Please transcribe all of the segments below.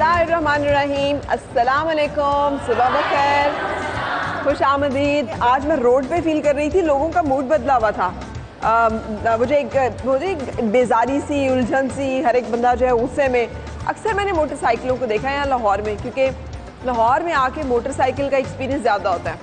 बिस्मिल्लाहिर्रहमानिर्रहीम, अस्सलाम वालेकुम, सुबह बखैर, खुश आमदीद। आज मैं रोड पे फील कर रही थी, लोगों का मूड बदला हुआ था। मुझे एक बेजारी सी, उलझन सी, हर एक बंदा जो है गुस्से में। अक्सर मैंने मोटरसाइकिलों को देखा है यहाँ लाहौर में, क्योंकि लाहौर में आके मोटरसाइकिल का एक्सपीरियंस ज़्यादा होता है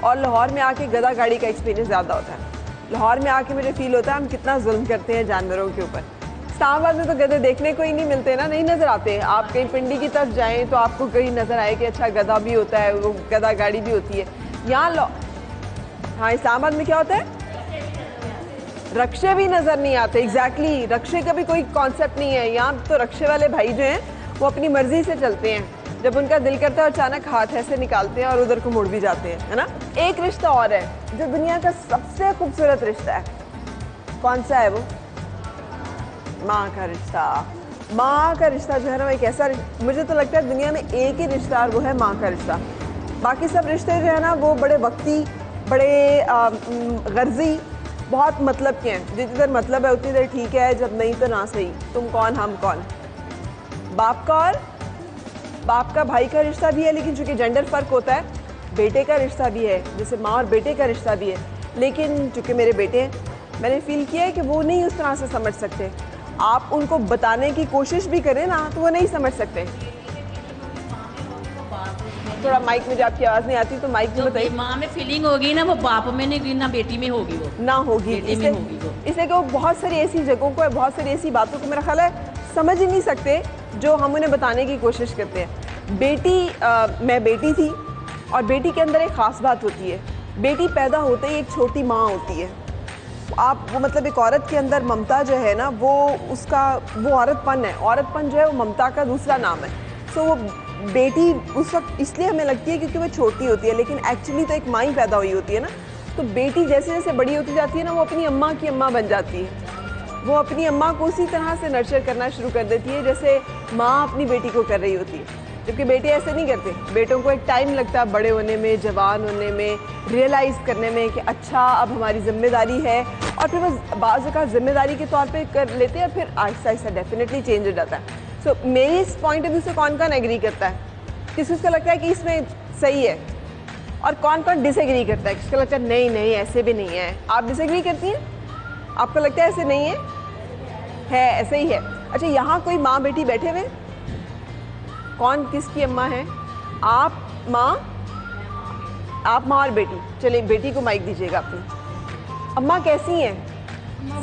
और लाहौर में आके गधा गाड़ी का एक्सपीरियंस ज़्यादा होता है। लाहौर में आके मुझे फ़ील होता है हम कितना जुल्म करते हैं जानवरों के ऊपर। इस्लामाबाद में तो गधे देखने को ही नहीं मिलते ना, नहीं नज़र आते। आप कहीं पिंडी की तरफ जाएं तो आपको कहीं नज़र आए कि अच्छा गधा भी होता है, वो गधा गाड़ी भी होती है यहाँ। हाँ, इस्लामाबाद में क्या होता है, रक्शे भी नज़र नहीं आते। एग्जैक्टली, रक्शे का भी कोई कॉन्सेप्ट नहीं है यहाँ। तो रक्शे वाले भाई जो हैं वो अपनी मर्जी से चलते हैं, जब उनका दिल करता है अचानक हाथ ऐसे निकालते हैं और उधर को मुड़ भी जाते हैं, है ना। एक रिश्ता और है जो दुनिया का सबसे खूबसूरत रिश्ता है। कौन सा है वो? माँ का रिश्ता। माँ का रिश्ता जो है ना, एक ऐसा, मुझे तो लगता है दुनिया में एक ही रिश्ता और वो है माँ का रिश्ता। बाकी सब रिश्ते जो है ना वो बड़े वक्ती, बड़े गर्जी, बहुत मतलब के हैं। जितनी देर मतलब है उतनी देर ठीक है, जब नहीं तो ना सही। तुम कौन हम कौन। बाप का और बाप का भाई का रिश्ता भी है, लेकिन चूंकि जेंडर फ़र्क होता है, बेटे का रिश्ता भी है, जैसे माँ और बेटे का रिश्ता भी है। लेकिन चूंकि मेरे बेटे हैं, मैंने फील किया है कि वो नहीं उस तरह से समझ सकते। आप उनको बताने की कोशिश भी करें ना तो वो नहीं समझ सकते। थोड़ा माइक में, जब आपकी आवाज़ नहीं आती तो माइक में बताइए। माँ में फीलिंग होगी ना, वो बाप में नहीं, ना बेटी में होगी, वो ना होगी, इसलिए कि वो बहुत सारी ऐसी जगहों को, बहुत सारी ऐसी बातों को मेरा ख्याल है समझ ही नहीं सकते जो हम उन्हें बताने की कोशिश करते हैं। मैं बेटी थी और बेटी के अंदर एक ख़ास बात होती है। बेटी पैदा होते ही एक छोटी माँ होती है। आप वो मतलब एक औरत के अंदर ममता जो है ना, वो औरतपन है। औरतपन जो है वो ममता का दूसरा नाम है। सो वो बेटी उस वक्त इसलिए हमें लगती है क्योंकि वो छोटी होती है, लेकिन एक्चुअली तो एक माँ ही पैदा हुई होती है ना। तो बेटी जैसे जैसे बड़ी होती जाती है ना, वो अपनी अम्मा की अम्मा बन जाती है। वो अपनी अम्मा को उसी तरह से नर्चर करना शुरू कर देती है जैसे माँ अपनी बेटी को कर रही होती है। जबकि बेटे ऐसे नहीं करते। बेटों को एक टाइम लगता है बड़े होने में, जवान होने में, रियलाइज़ करने में कि अच्छा अब हमारी जिम्मेदारी है, और फिर वो बाज़ का जिम्मेदारी के तौर पे कर लेते हैं, फिर आहिस्ता आहिस्ता डेफिनेटली चेंज हो जाता है। सो मेरे इस पॉइंट ऑफ व्यू से कौन कौन एग्री करता है? किसी को लगता है कि इसमें सही है, और कौन कौन डिसएग्री करता है? किसको लगता है नहीं नहीं ऐसे भी नहीं है? आप डिसएग्री करती हैं? आपको लगता है ऐसे नहीं है ऐसे ही है? अच्छा, यहाँ कोई माँ बेटी बैठे हुए, कौन किसकी अम्मा है? आप माँ और बेटी। चलिए बेटी को माइक दीजिएगा अपनी। अम्मा कैसी हैं?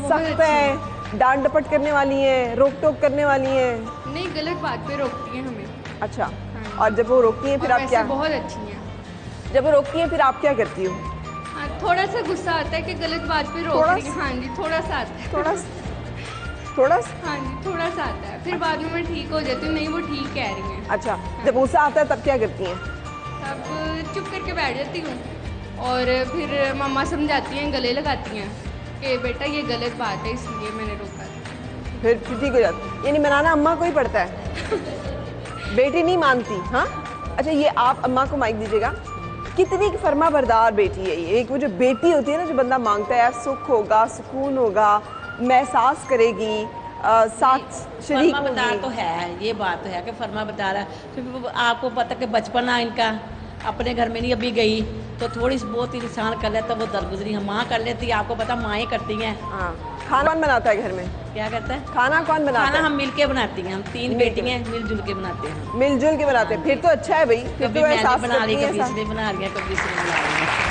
सख्त है, डांट डपट करने वाली हैं, रोक टोक करने वाली हैं? नहीं, गलत बात पे रोकती हैं हमें। अच्छा, और जब वो रोकती हैं फिर आप क्या? बहुत अच्छी हैं। जब वो रोकती हैं फिर आप क्या करती हो? थोड़ा सा गुस्सा आता है कि गलत बात पे रोक रही हैं। हाँ जी, थोड़ा सा आता है। थोड़ा हाँ जी, थोड़ा सा आता है। फिर बाद में मैं ठीक हो जाती हूँ, नहीं वो ठीक कह रही हैं। अच्छा, जब गुस्सा आता है तब क्या करती हैं? तब चुप करके बैठ जाती हूँ और फिर मम्मा समझाती हैं, गले लगाती हैं कि बेटा ये गलत बात है, इसलिए मैंने रोका। फिर ठीक हो जाती है। यानी मनाना अम्मा को ही पड़ता है, बेटी नहीं मानती। हाँ, अच्छा, ये आप अम्मा को माइक दीजिएगा। कितनी फर्मा बरदार बेटी है ये। एक वो जो बेटी होती है ना, जो बंदा मांगता है यार सुख होगा, सुकून होगा, महसास करेगी, साथ शरीक होगी। तो है, ये बात तो है कि फर्मा बरदार है। क्योंकि आपको पता कि बचपना इनका अपने घर में नहीं अभी गई, तो थोड़ी बहुत इंसान कर लेता, वो दरगुजरी माँ कर लेती है। आपको पता माएँ करती हैं। हाँ, खाना कौन बनाता है घर में? क्या करता है? खाना कौन बनाता है? खाना हम मिलके बनाती हैं। हम 3 बेटियाँ मिलजुल के बनाते हैं। मिलजुल के बनाते हैं, फिर तो अच्छा है भाई। फिर कभी तो मैंने बना रही, कभी इसने बना रही, कभी इसने बना रही।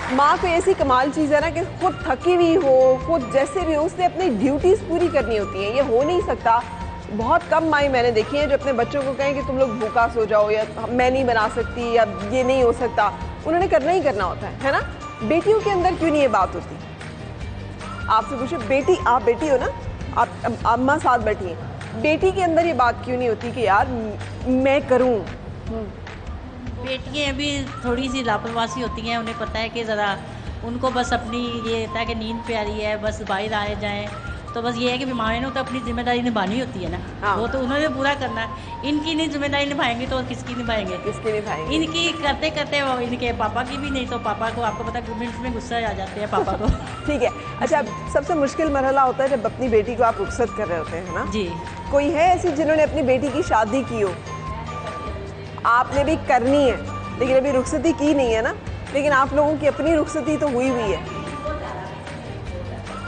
माँ को ऐसी कमाल चीज़ है ना कि खुद थकी हुई हो, खुद जैसे भी हो, उसने अपनी ड्यूटीज़ पूरी करनी होती हैं। ये हो नहीं सकता। बहुत कम माएँ मैंने देखी हैं जो अपने बच्चों को कहें कि तुम लोग भूखा सो जाओ, या मैं नहीं बना सकती, या ये नहीं हो सकता। उन्होंने करना ही करना होता है ना। बेटियों के अंदर क्यों नहीं ये बात होती? आपसे पूछो, बेटी, आप बेटी हो ना, आप अम्मा साथ बैठी हैं, बेटी के अंदर ये बात क्यों नहीं होती कि यार मैं करूँ? बेटियाँ अभी थोड़ी सी लापरवाही होती हैं। उन्हें पता है कि ज़रा उनको बस अपनी ये होता है कि नींद प्यारी है, बस बाहर आए जाएँ, तो बस ये है कि बीमारी ने तो अपनी जिम्मेदारी निभानी होती है ना। हाँ। वो तो उन्होंने पूरा करना है। इनकी नहीं जिम्मेदारी निभाएंगे तो किसकी निभाएंगे? किसकी निभाएंगे? इनकी करते करते वो इनके पापा की भी नहीं, तो पापा को आपको पता है मिनट में गुस्सा आ जाते हैं पापा को। ठीक है। अच्छा, सबसे मुश्किल मरहला होता है जब अपनी बेटी को आप रुखसत कर रहे होते हैं ना। जी। कोई है ऐसी जिन्होंने अपनी बेटी की शादी की हो? आपने भी करनी है लेकिन अभी रुखसती की नहीं है ना, लेकिन आप लोगों की अपनी रुखसती तो हुई हुई है।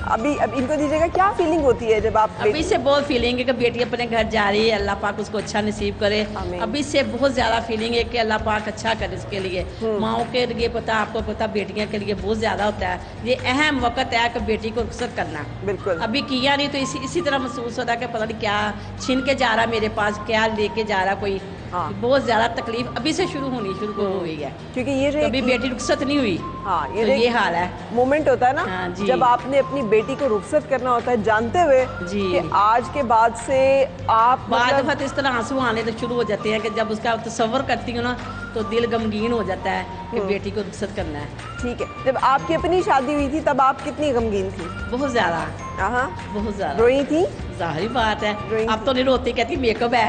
अभी अब इनको दीजिएगा, क्या फीलिंग होती है जब आप अभी से बहुत फीलिंग है कि बेटी अपने घर जा रही है, अल्लाह पाक उसको अच्छा नसीब करे। आमीन। अभी से बहुत ज़्यादा फीलिंग है कि अल्लाह पाक अच्छा करे इसके लिए। माओ के लिए पता, आपको पता, बेटियों के लिए बहुत ज़्यादा होता है। ये अहम वक्त है कि बेटी को रुखसत करना। बिल्कुल अभी किया नहीं तो इसी तरह महसूस होता है कि पता नहीं क्या छीन के जा रहा मेरे पास, क्या लेके जा रहा कोई। हाँ। बहुत ज़्यादा तकलीफ अभी से शुरू हो गई है, क्योंकि ये जो अभी बेटी रुखसत नहीं हुई। हाँ, तो ये हाल है। मोमेंट होता है ना, हाँ जी। जब आपने अपनी बेटी को रुखसत करना होता है जानते हुए जी। कि आज के बाद से आप बाद मतलब वक्त इस तरह आंसू आने तो शुरू हो जाते हैं कि जब उसका तसव्वुर करती हूँ ना तो दिल गमगीन हो जाता है कि बेटी को रुखसत करना है। ठीक है, जब आपकी अपनी शादी हुई थी तब आप कितनी गमगीन थी? बहुत ज़्यादा, हाँ, बहुत ज़्यादा रोई थी? जाहिर बात है, रोई अब तो नहीं रोती, कहती मेकअप है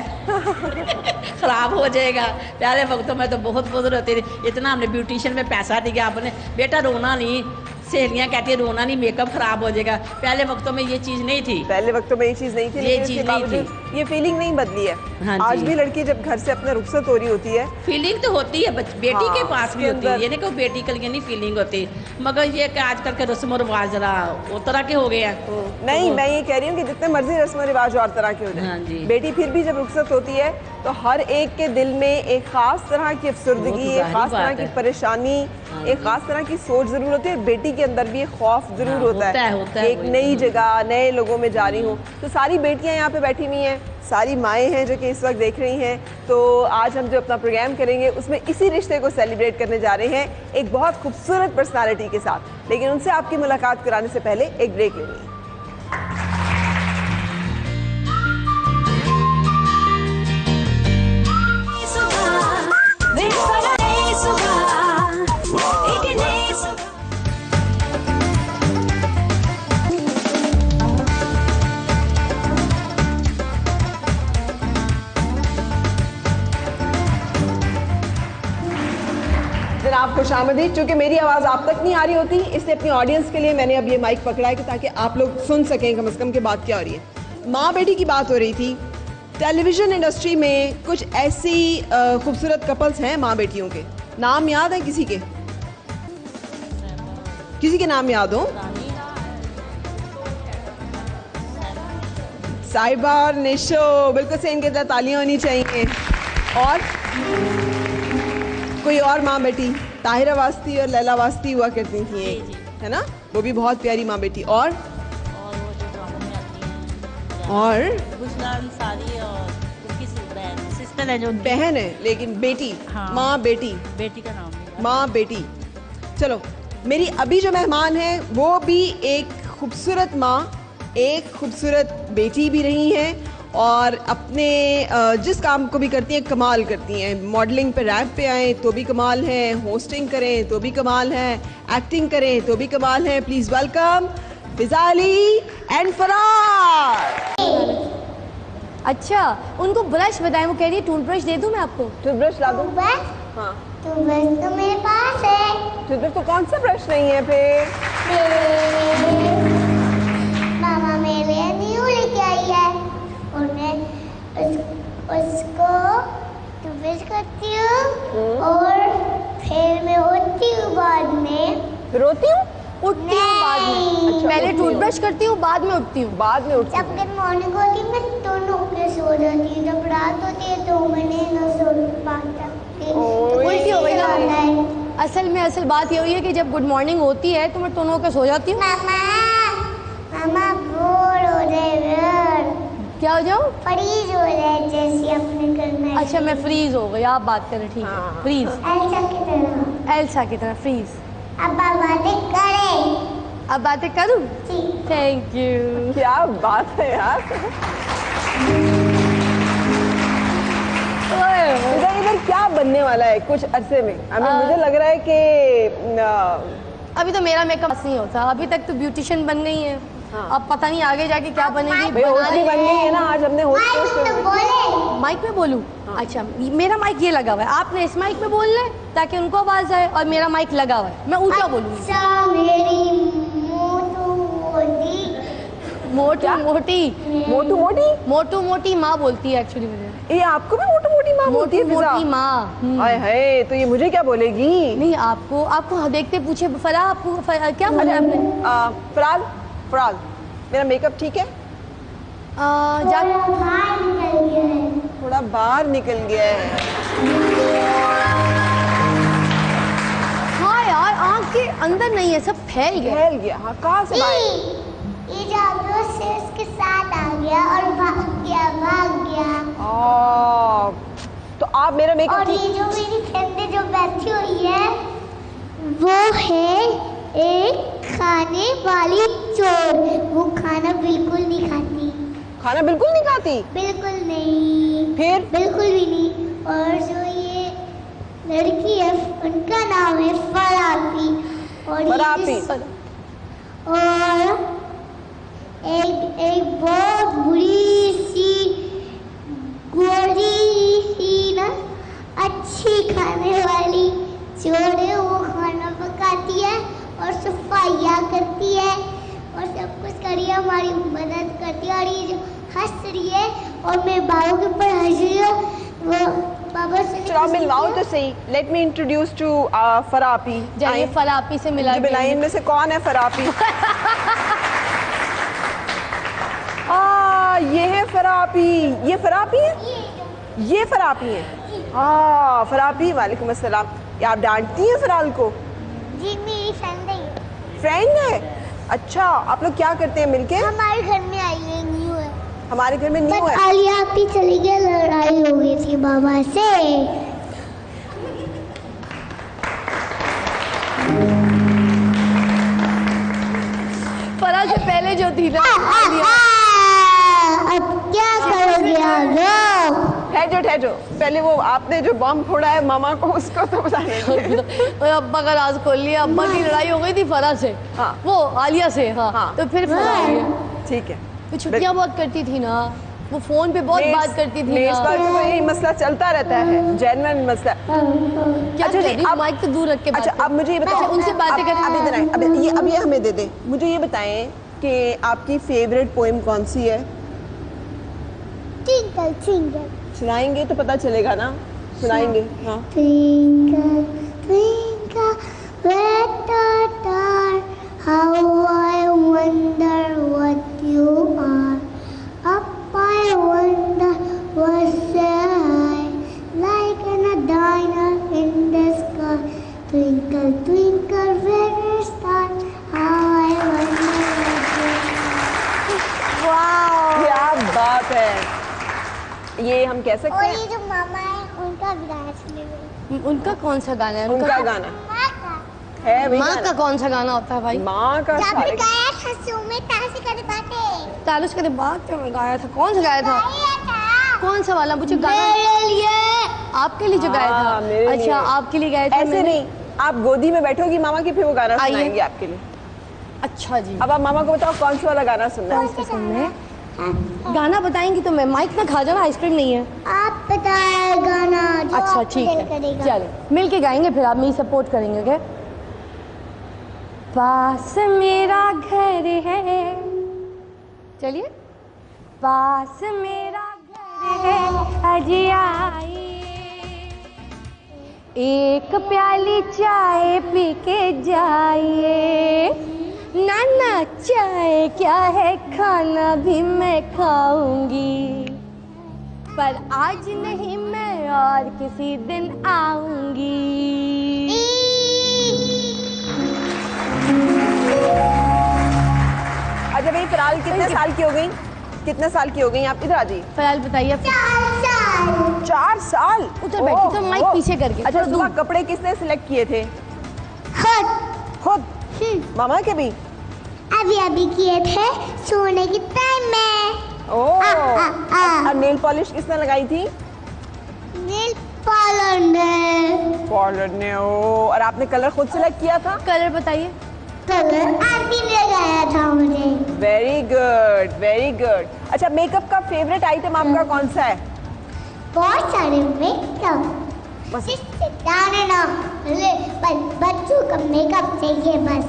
खराब हो जाएगा। पहले वक्तों में तो बहुत रोती थी। इतना हमने ब्यूटिशियन में पैसा दिया, आपने बेटा रोना नहीं, सहेलियाँ कहती है रोना नहीं, मेकअप खराब हो जाएगा। पहले वक्तों में ये चीज़ नहीं थी। पहले वक्तों में ये चीज़ नहीं थी, ये लेकिन चीज़ इसके नहीं बावजूद ये फीलिंग नहीं बदली है। हाँ आज जी। भी लड़की जब घर से अपने रुखसत हो रही होती है, फीलिंग तो होती है, बेटी हाँ, के पास भी उसके होती है, अंदर- ये नहीं कि बेटी के लिए नहीं फीलिंग होती, मगर ये कि आजकल के रस्म और रिवाज जरा वो तरह के हो गए हैं। नहीं तो मैं ये कह रही हूँ कि जितने मर्जी रस्म रिवाज और तरह के हो हाँ जाए, जी। बेटी फिर भी जब रुखसत होती है तो हर एक के दिल में एक खास तरह की वो अफसरदगी, तो एक जाहिर खास तरह बात की है। परेशानी, हाँ एक जी। खास तरह की सोच जरूर होती है। बेटी के अंदर भी एक खौफ जरूर हाँ, होता है होता है, एक वही नई तो। जगह, नए लोगों में जा रही हूँ। तो सारी बेटियां यहाँ पे बैठी हुई हैं, सारी माएँ हैं जो कि इस वक्त देख रही हैं। तो आज हम जो अपना प्रोग्राम करेंगे उसमें इसी रिश्ते को सेलिब्रेट करने जा रहे हैं एक बहुत खूबसूरत पर्सनालिटी के साथ। लेकिन उनसे आपकी मुलाकात कराने से पहले एक ब्रेक लेनी है। जनाब खुशामदीद। चूँकि मेरी आवाज़ आप तक नहीं आ रही होती, इसलिए अपनी ऑडियंस के लिए मैंने अब ये माइक पकड़ा है कि ताकि आप लोग सुन सकें कम से कम कि बात क्या हो रही है। माँ बेटी की बात हो रही थी। टेलीविज़न इंडस्ट्री में कुछ ऐसी खूबसूरत कपल्स हैं माँ बेटियों के, नाम याद है किसी के? किसी के नाम याद हो? साहिबा और निशो, बिल्कुल से इनके साथ तालियां होनी चाहिए। और कोई और माँ बेटी, ताहिरा वास्ती और लैला वास्ती हुआ करती थी एक, है ना, वो भी बहुत प्यारी माँ बेटी। और वो जो ड्रामा में आती हैं और बुशरा अंसारी और उसकी सिस्टर है जो बहन है लेकिन बेटी, हाँ। माँ बेटी, बेटी का नाम है माँ बेटी। चलो, मेरी अभी जो मेहमान है वो भी एक खूबसूरत माँ, एक खूबसूरत बेटी भी रही हैं और अपने जिस काम को भी करती हैं कमाल करती हैं। मॉडलिंग पे, रैप पे आए तो भी कमाल है, होस्टिंग करें तो भी कमाल है, एक्टिंग करें तो भी कमाल है। प्लीज़ वेलकम फिजाली एंड फरार। अच्छा, उनको ब्रश बताएं, वो कह रही है टूथब्रश दे दूं मैं आपको? टूथब्रश ला दूं? बस हाँ, तो बस तो मेरे पास है। टूथब्रश तो कौन सा ब्रश नहीं है फिर? मामा मेरे लिए न्यू लेके आई है और मैं उसको टूथब्रश करती हूँ और फिर मैं उठती हूँ बाद में। रोती हूँ? उठती हूँ बाद में। अच्छा, पहले उठती हूँ। टूथब्रश करती हूँ, बाद में उठती हूँ। बाद में उठती जब हूँ। गुड मॉर्निंग होती है मैं दोनों के सो जाती हूँ, जब रात होती है तो मैंने न सो पाता। उल्टी हो गई ना। असल में असल बात ये हुई है कि जब गुड मॉर्निंग होती है तो मैं दोनों के सो जाती हूँ। मामा मामा बोर हो रहे, क्या हो जाओ? फ्रीज हो रहे जैसे अपने करना है। अच्छा, मैं फ्रीज हो गई, आप बात करें, ठीक हाँ। है। फ्रीज, ऐसा की तरह एल्सा की तरह फ्रीज। अब बातें करें। अब बातें करूँ? जी। Thank you. क्या बात है यार। इधर इधर क्या बनने वाला है कुछ अरसे में? मुझे लग रहा है कि अभी तो मेरा मेकअप नहीं होता, अभी तक तो ब्यूटिशियन बन गई है। हाँ। अब पता नहीं आगे जाके क्या बनेगी। भाई होस्ट भी बन गई है ना, आज हमने माइक होस्ट तो बोले। माइक में बोलूं? अच्छा, मेरा माइक ये लगा हुआ है, आपने इस माइक में बोलना है ताकि उनको आवाज आए, और मेरा माइक लगा हुआ है, मैं ऊंचा बोलूंगी। अच्छा मेरी मोटू होती मोटू मोटी मोटू मोटी? मोटू मोटी माँ बोलती है एक्चुअली मुझे। ये आपको भी मोटू मोटी माँ बोलती है? मोटू मोटी माँ। हाय हाय, तो ये मुझे क्या बोलेगी? नहीं आपको देखते पूछे फराह, आपको क्या बोला आपने? फराल, मेरा मेकअप ठीक है? थोड़ा बाहर निकल गया है। हाँ यार, आँख के अंदर नहीं है, सब फैल गया। हाँ, कहाँ से बाहर? ये जादू से उसके साथ आ गया और भाग गया। तो आप मेरा मेकअप और ये जो मेरी फ्रेंड है जो बैठी हुई है वो है एक खाने वाली चोर। वो खाना बिल्कुल नहीं खाती। खाना बिल्कुल नहीं खाती? बिल्कुल नहीं। फिर? बिल्कुल भी नहीं। और जो ये लड़की है उनका नाम है फरापी। और एक बहुत बुरी सी गोरी सी ना अच्छी खाने वाली चोर है। वो खाना पकाती है और सफाइयाँ करती है और सब कुछ करी है, हमारी मदद करती है। और ये जो हंस रही है और मैं बाबू के ऊपर हंस रही हूँ, वो बाबा से चलो मिलवाओ तो सही। लेट मी इंट्रोड्यूस टू फरापी। जाइए फरापी से मिला। इनमें से कौन है फरापी? ये है फरापी। ये फरापी है? ये फरापी है। फरापी, वालेकुम अस्सलाम। आप डांटती हैं फराल को? जी मेरी फ्रेंड है। फ्रेंड है? अच्छा, आप लोग क्या करते हैं मिलके? हमारे घर में आई है, न्यू है। हमारे घर में न्यू है? आलिया आपी चली गई, लड़ाई हो गई थी बाबा से। फराह से पहले जो थी ना अब क्या करोगे आप लोग? ठहरो, पहले वो आपने जो बम फोड़ा है मामा को, उसको तो बताने दो। अब्बा का राज खोल लिया। अब्बा की लड़ाई हो गई थी फराह से। हाँ। वो आलिया से। हाँ। तो फिर फराह आई है। ठीक है। वो छुट्टियाँ बहुत करती थी ना, वो फोन पे बहुत बात करती थी इस बार तो यही मसला चलता रहता है, जेन्युइन मसला। क्या अच्छा जी, आप माइक तो दूर रख के बात अच्छा, अब मुझे ये बताओ, उनसे बातें करें। अब इधर आए, अब ये हमें दे दे। मुझे ये बताएं कि आपकी फेवरेट पोएम कौन सी है? Twinkle twinkle. सुनाएंगे तो पता चलेगा ना। सुनाएंगे। हाँ। Twinkle, twinkle, little star, how I wonder what you are. Up I wonder what say, like a diner in the sky. Twinkle, twinkle, little star, how I wonder what you are. वाह, क्या बात है। ये हम कह सकते और हैं। ये जो मामा है उनका भी गाना सुनेंगे। उनका कौन सा गाना है? उनका गाना माँ का है भाई। माँ का कौन सा गाना होता है भाई? माँ का जब सारे। गाया था सुमे तासे कर बातें तालुस के बाद क्यों गाया था? कौन सा गाया था? गाया था कौन सा वाला? मुझे गाना मेरे लिए। आपके लिए जो गाया था? मेरे लिए। अच्छा, आपके लिए गाया था? ऐसे नहीं, आप गोदी में बैठोगी मामा की, फिर वो गाना आइए। सुनाएंगे आपके लिए। अच्छा जी। अब आप मामा को बताओ कौन सा वाला गाना सुनना है? कौन सा सुनना है? गाना बताएंगी तो मैं माइक ना खा जाना, आइसक्रीम नहीं है। आप बताए गाना जो अच्छा आपको ठीक दिल है, करेगा। चलो मिल के गाएंगे, फिर आप मेरी सपोर्ट करेंगे। क्या? पास मेरा घर है, चलिए। पास मेरा घर है, अजी आइए, एक प्याली चाय पी के जाइए। नाना चाय क्या है, खाना भी मैं खाऊंगी, पर आज नहीं, मैं और किसी दिन आऊंगी। अच्छा भाई, फराल कितने साल की हो गई? कितने साल की हो गई आप? इधर आ जाइए। फराल बताइए। 4 साल। उधर बैठी तो माइक पीछे करके। अच्छा, सुबह कपड़े किसने सिलेक्ट किए थे? खुद? मामा के भी? अभी किए थे सोने के टाइम में। और नेल पॉलिश किसने लगाई थी? नेल पार्लर ने। पार्लर ने। और आपने कलर खुद सिलेक्ट किया था? कलर बताइए। कलर आंटी ने लगाया था मुझे। Very good, very good. अच्छा, मेकअप का फेवरेट आइटम आपका कौन सा है? बहुत सारे मेकअप। बस ना बच्चों का मेकअप चाहिए बस।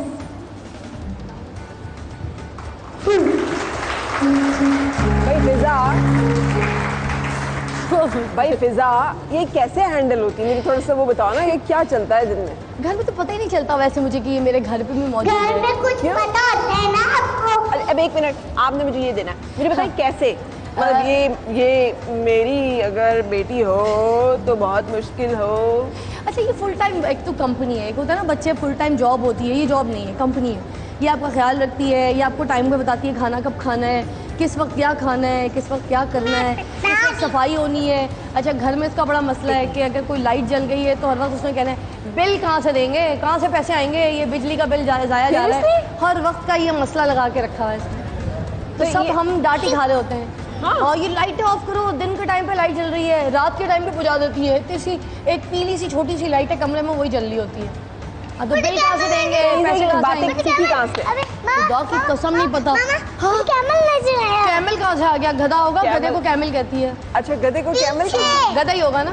भाई फिजा ये कैसे हैंडल होती है, मुझे थोड़ा सा वो बताओ ना, ये क्या चलता है दिन में? घर में तो पता ही नहीं चलता वैसे मुझे कि ये मेरे घर पे भी मौजूद घर है। में कुछ पता होता है ना आपको। अरे अब एक मिनट, आपने मुझे ये देना है, मुझे बताइए कैसे, मतलब ये मेरी अगर बेटी हो तो बहुत मुश्किल हो। अच्छा ये फुल टाइम एक तो कंपनी है, एक होता है ना बच्चे फुल टाइम जॉब होती है, ये जॉब नहीं है, कंपनी है। ये आपका ख्याल रखती है, ये आपको टाइम पे बताती है खाना कब खाना है, किस वक्त क्या खाना है, किस वक्त क्या करना है, किस वक्त सफाई होनी है। अच्छा घर में इसका बड़ा मसला है कि अगर कोई लाइट जल गई है तो हर वक्त उसने कहना है बिल कहाँ से देंगे, कहाँ से पैसे आएंगे, ये बिजली का बिल ज़ाया जा रहा है। हर वक्त का ये मसला लगा के रखा है इसने। तो सब हम डांट ही खा रहे होते हैं। हाँ। और ये लाइटें ऑफ करो, दिन के टाइम पे लाइट जल रही है, रात के टाइम पे बुझा देती है। तो इसी एक पीली सी छोटी सी लाइट है कमरे में, वही जल रही होती है। तो बिल कहाँ से देंगे, पैसे कहाँ से आएंगे? खुदा की कसम नहीं पता। हाँ कैमल नजर आया। कैमल कहाँ से आ गया? गधा होगा, गधे को कैमल कहती है। अच्छा गधे को कैमल पीछे। गधा ही होगा ना,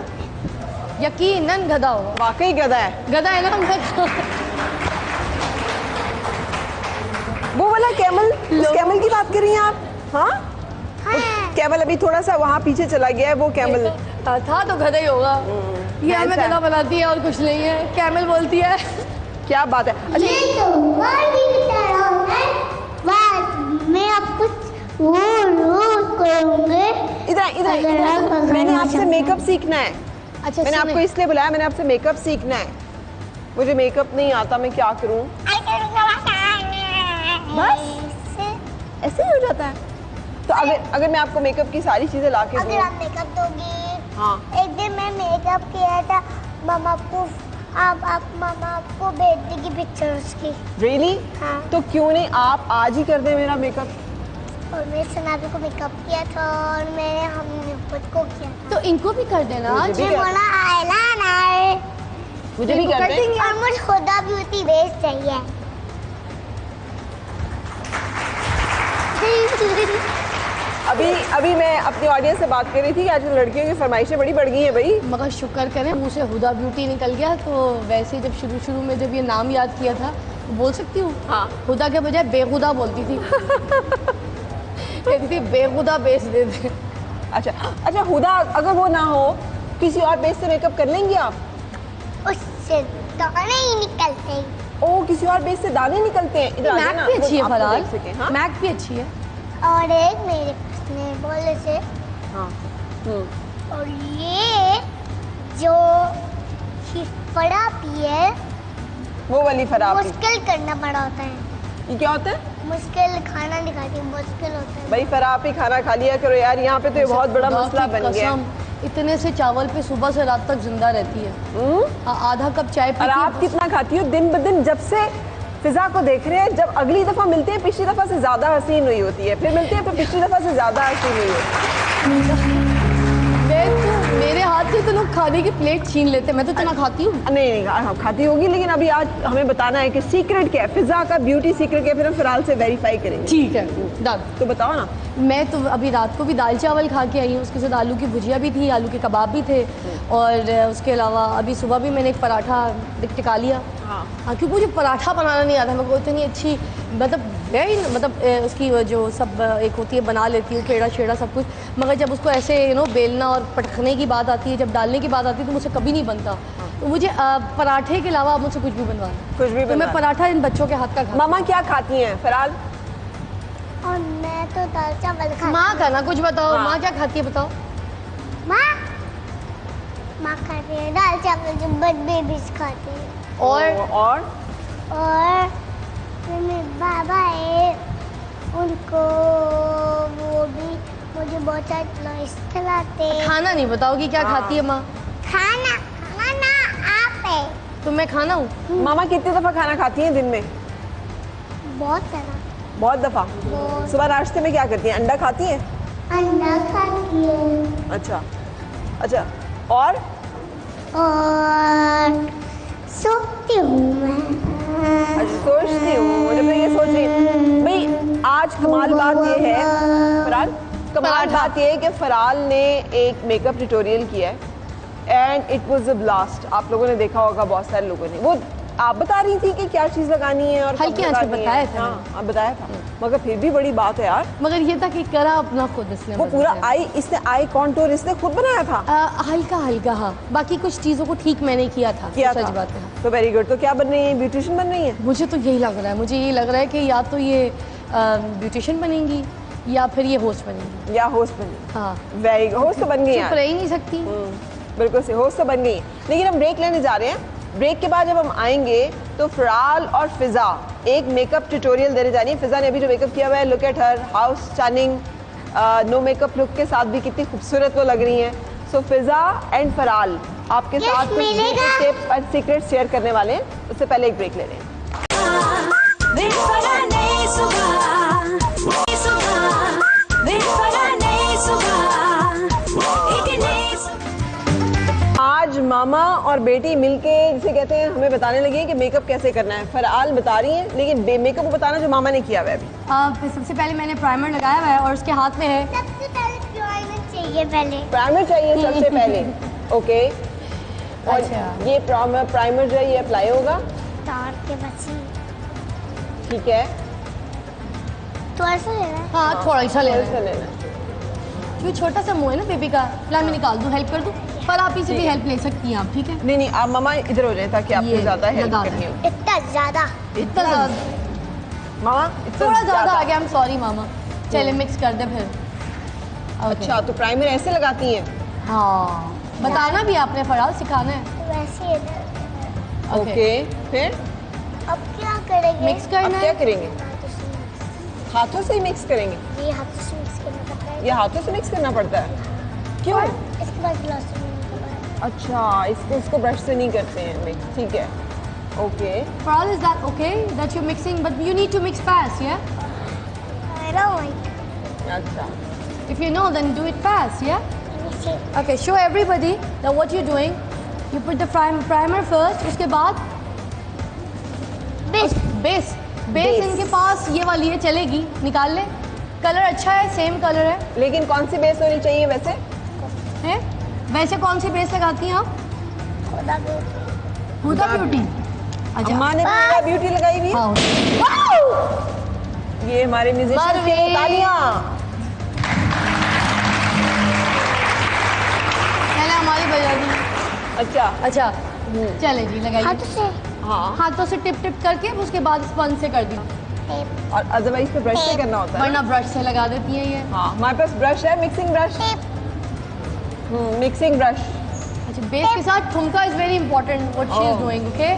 यकीनन गधा होगा। वाकई गधा है, गधा है ना। वो वाला कैमल, उस कैमल की बात कर रही हैं आप? हाँ कैमल अभी थोड़ा सा वहाँ पीछे चला गया है वो कैमल। था तो गधा ही होगा। ये हमें अच्छा। गधा बनाती है और कुछ नहीं है, कैमल बोलती है। क्या बात है। अच्छा ये तो वर्ड ही बता रहा हूँ मैं आपको वो रोज करूँगी। इधर मैंने आपसे मेकअप सीखना है। अच्छा मैंने सुने। आपको इसलिए बुलाया, मैंने आपसे मेकअप सीखना है। मुझे मेकअप नहीं आता, मैं क्या करूँ? बस ऐसे ही हो जाता है। तो अगर मैं आपको मेकअप की सारी चीजें ला के अगर दूँ? आप मेकअप दोगी। हाँ एक दिन मैं मेकअप किया था, मामा को आप मामा को भेज देगी पिक्चर उसकी। रियली? हाँ। तो क्यों नहीं आप आज ही कर दें मेरा मेकअप? और मैं सनाबी को मेकअप किया था और मैंने हमने खुद को किया था। तो इनको भी कर देना मुझे आज। भी मैं कर- बोला आईलाइनर। मुझे भी कर दें? और मुझे खुदा ब्यूटी बेस चाहिए। अभी मैं अपनी ऑडियंस से बात कर रही थी कि आजकल लड़कियों की फरमाइशें बड़ी बढ़ गई हैं भाई। मगर शुक्र करें मुँह से हुदा ब्यूटी निकल गया। तो वैसे जब शुरू में जब ये नाम याद किया था तो बोल सकती हूँ। हाँ। हुदा के बजाय बेहुदा बोलती थी। कहती थी बेहुदा बेस दे दे। अच्छा हुदा अगर वो ना हो, किसी और बेस से मेकअप कर लेंगी आप? उससे दाने ही निकलते। ओ किसी और बेस से दाने निकलते हैं। इधर आ मैक जाना, भी अच्छी है आपको फराल। देख सकें। हाँ? मैक भी अच्छी है। और एक मेरे ने बोले से। हाँ। और ये जो फड़ा पी है वो वाली फराबी। मुश्किल करना पड़ा होता है। ये क्या होता है? मुश्किल खाना नहीं खाती, मुश्किल होता है। भाई फराब ही खाना खा लिया करो यार, यहाँ पे तो ये बहुत बड़ा खुदा मसला की बन गया है। कसम, इतने से चावल पे सुबह से रात तक जिंदा रहती है। आधा कप चाय और पीती आप है। कितना खाती हो दिन ब दिन? जब से फिजा को देख रहे हैं, जब अगली दफा मिलते हैं पिछली दफा से ज्यादा हसीन हुई होती है, फिर मिलते हैं तो पिछली दफा से ज्यादा हसीन हुई होती है। मेरे हाथ से तो लोग खाने की प्लेट छीन लेते, मैं तो इतना खाती हूँ। नहीं खाती होगी, लेकिन अभी आज हमें बताना है कि सीक्रेट क्या है, फिजा का ब्यूटी सीक्रेट क्या है, फिर हम फिराल से वेरीफाई करेंगे। ठीक है डन। तो बताओ ना। मैं तो अभी रात को भी दाल चावल खा के आई हूँ, उसके साथ आलू की भुजिया भी थी, आलू के कबाब भी थे, और उसके अलावा अभी सुबह भी मैंने एक पराठा टिका लिया। हाँ। क्योंकि मुझे पराठा बनाना नहीं आता, मेरे को इतनी अच्छी मतलब उसकी जो सब एक होती है बना लेती हूँ, पेड़ा शेड़ा सब कुछ, मगर जब उसको ऐसे बेलना और पटखने की बात आती है, जब डालने की बात आती है तो मुझसे कभी नहीं बनता। तो मुझे पराठे के अलावा मुझसे कुछ भी बनवाना, कुछ भी तो मैं पराठा इन बच्चों के हाथ का खाती हूँ। मामा क्या खाती हैं फिराल? और मैं तो दाल चावल खाती। माँ का ना कुछ बताओ। हाँ। माँ क्या खाती है बताओ? माँ खाती है दाल चावल, जो बट बेबीज खाते हैं। और मेरे बाबा है, उनको वो भी मुझे बहुत सारे खिलाते हैं। खाना नहीं बताओगी क्या हाँ। खाती है माँ? खाना खाना आप है। तो मैं खाना हूँ। मामा कितनी दफा खाना खाती हैं दिन में? बहुत सारा। बहुत दफा। बहुत। सुबह नाश्ते में क्या करती हैं? अंडा खाती हैं? अंडा खाती है अच्छा और सोती हूँ मैं। सोचती हूँ, जब मैं ये सोच रही भाई आज कमाल बात ये है फराल, कमाल बात ये है कि फराल ने एक मेकअप ट्यूटोरियल किया है and it was a blast. आप लोगों ने देखा होगा, बहुत सारे लोगों ने। वो आप बता रही थी कि क्या चीज लगानी है और कब हल्की आंच पे लगानी है। बताया था हाँ, आप बताया था, मगर फिर भी बड़ी बात है यार। मगर ये था कि करा अपना खुद इसने, वो बस पूरा बताया। आई, इसने आई कॉन्टूर इसने खुद बनाया था? हल्का हल्का, हाँ। बाकी कुछ चीज़ों को ठीक मैंने किया था, किया सच था। बात है। तो वेरी गुड। तो क्या बन रही है, ब्यूटिशियन बन रही है? मुझे तो यही लग रहा है, मुझे यही लग रहा है कि या तो ये ब्यूटिशियन बनेंगी या फिर ये होस्ट बनेंगी। या होस्ट बनी? हाँ, वेरी गुड, होस्ट तो बन गई चुप यार। रह ही नहीं सकती। बिल्कुल सही, होस्ट तो बन गई। लेकिन हम ब्रेक लेने जा रहे हैं। ब्रेक के बाद जब हम आएंगे तो फराल और फिजा एक मेकअप ट्यूटोरियल देने जा रही है। फिजा ने अभी जो मेकअप किया हुआ है, look at her, how stunning, no makeup look के साथ भी कितनी खूबसूरत वो लग रही हैं। सो फिजा एंड फराल आपके साथ कुछ मिलेगा। टिप और सीक्रेट शेयर करने वाले हैं। उससे पहले एक ब्रेक ले रहे हैं। आज मामा और बेटी मिलके जिसे कहते हैं हमें बताने लगी है कि मेकअप कैसे करना है। फराल बता रही हैं, लेकिन मेकअप को बताना जो मामा ने किया हुआ है अभी। फिर सबसे पहले मैंने प्राइमर लगाया हुआ है और उसके हाथ में है सबसे पहले प्राइमर चाहिए पहले। प्राइमर चाहिए सबसे पहले। ओके, और अच्छा। ये प्राइमर जो है ये अप्लाई होगा, तार के बची ठीक है? तो ऐसा लेना है। हाँ, थोड़ा सा लेना थोड़ा है सा लेना है। क्योंकि छोटा सा मुंह है ना बेबी का। ला मैं निकाल दूँ, हेल्प कर दूँ? पर आप इसे भी हेल्प ले सकती हैं आप, ठीक है? नहीं नहीं, आप मामा इधर हो जाए ताकि आपको ये ज्यादा हेल्प लगा करनी दें। हो। इतना ज्यादा। इतना ज़्यादा, मामा इतना थोड़ा ज़्यादा आ गया। हम सॉरी मामा। चले मिक्स कर दे फिर। ओके। अच्छा, तो प्राइमर ऐसे लगाती हैं? हाँ, बताना भी आपने, फराल सिखाना है। वैसे ही है। ओके, फिर अब क्या करेंगे? मिक्स अब करना क्या है। करेंगे? हाथों से ही मिक्स करेंगे? ये हाथों से मिक्स करना पड़ता है। ये हाथों से मिक्स करना पड़ता है? क्यों? इसके बाद ग्लास में अच्छा, इसको ब्रश से नहीं करते हैं मिक्स, ठीक है। Okay, Faral, is that okay that you're mixing, but you need to mix fast, yeah? I don't like अच्छा, If you know, then do it fast, yeah? it. Okay, show everybody that what you're doing. You put the primer first, उसके बाद Base. Base. Base Base. इनके पास ये वाली है, चलेगी, निकाल ले। कलर अच्छा है, सेम कलर है। लेकिन कौन सी बेस होनी चाहिए वैसे? हैं? वैसे कौन सी बेस लगाती हैं आप? खुदा को हुदा ब्यूटी। अम्मा ने भी ब्यूटी लगाई हुई है। हाँ, ये हमारे म्यूजिशियन परवीन। के तालियां। पहले हमारी बजा दी। अच्छा, अच्छा, चले जी, लगाइए। हाथों से हाँ, हाथों से टिप टिप करके उसके बाद स्पंज से कर दी, टेप और अदरवाइज तो ब्रश से करना होता है। वरना ब्रश से लगा देती हैं ये। हाँ, हमारे पास ब्रश है, मिक्सिंग ब्रश। Mixing brush. अच्छा, बेस के साथ ठुमका is very important what she is Oh. Doing, okay?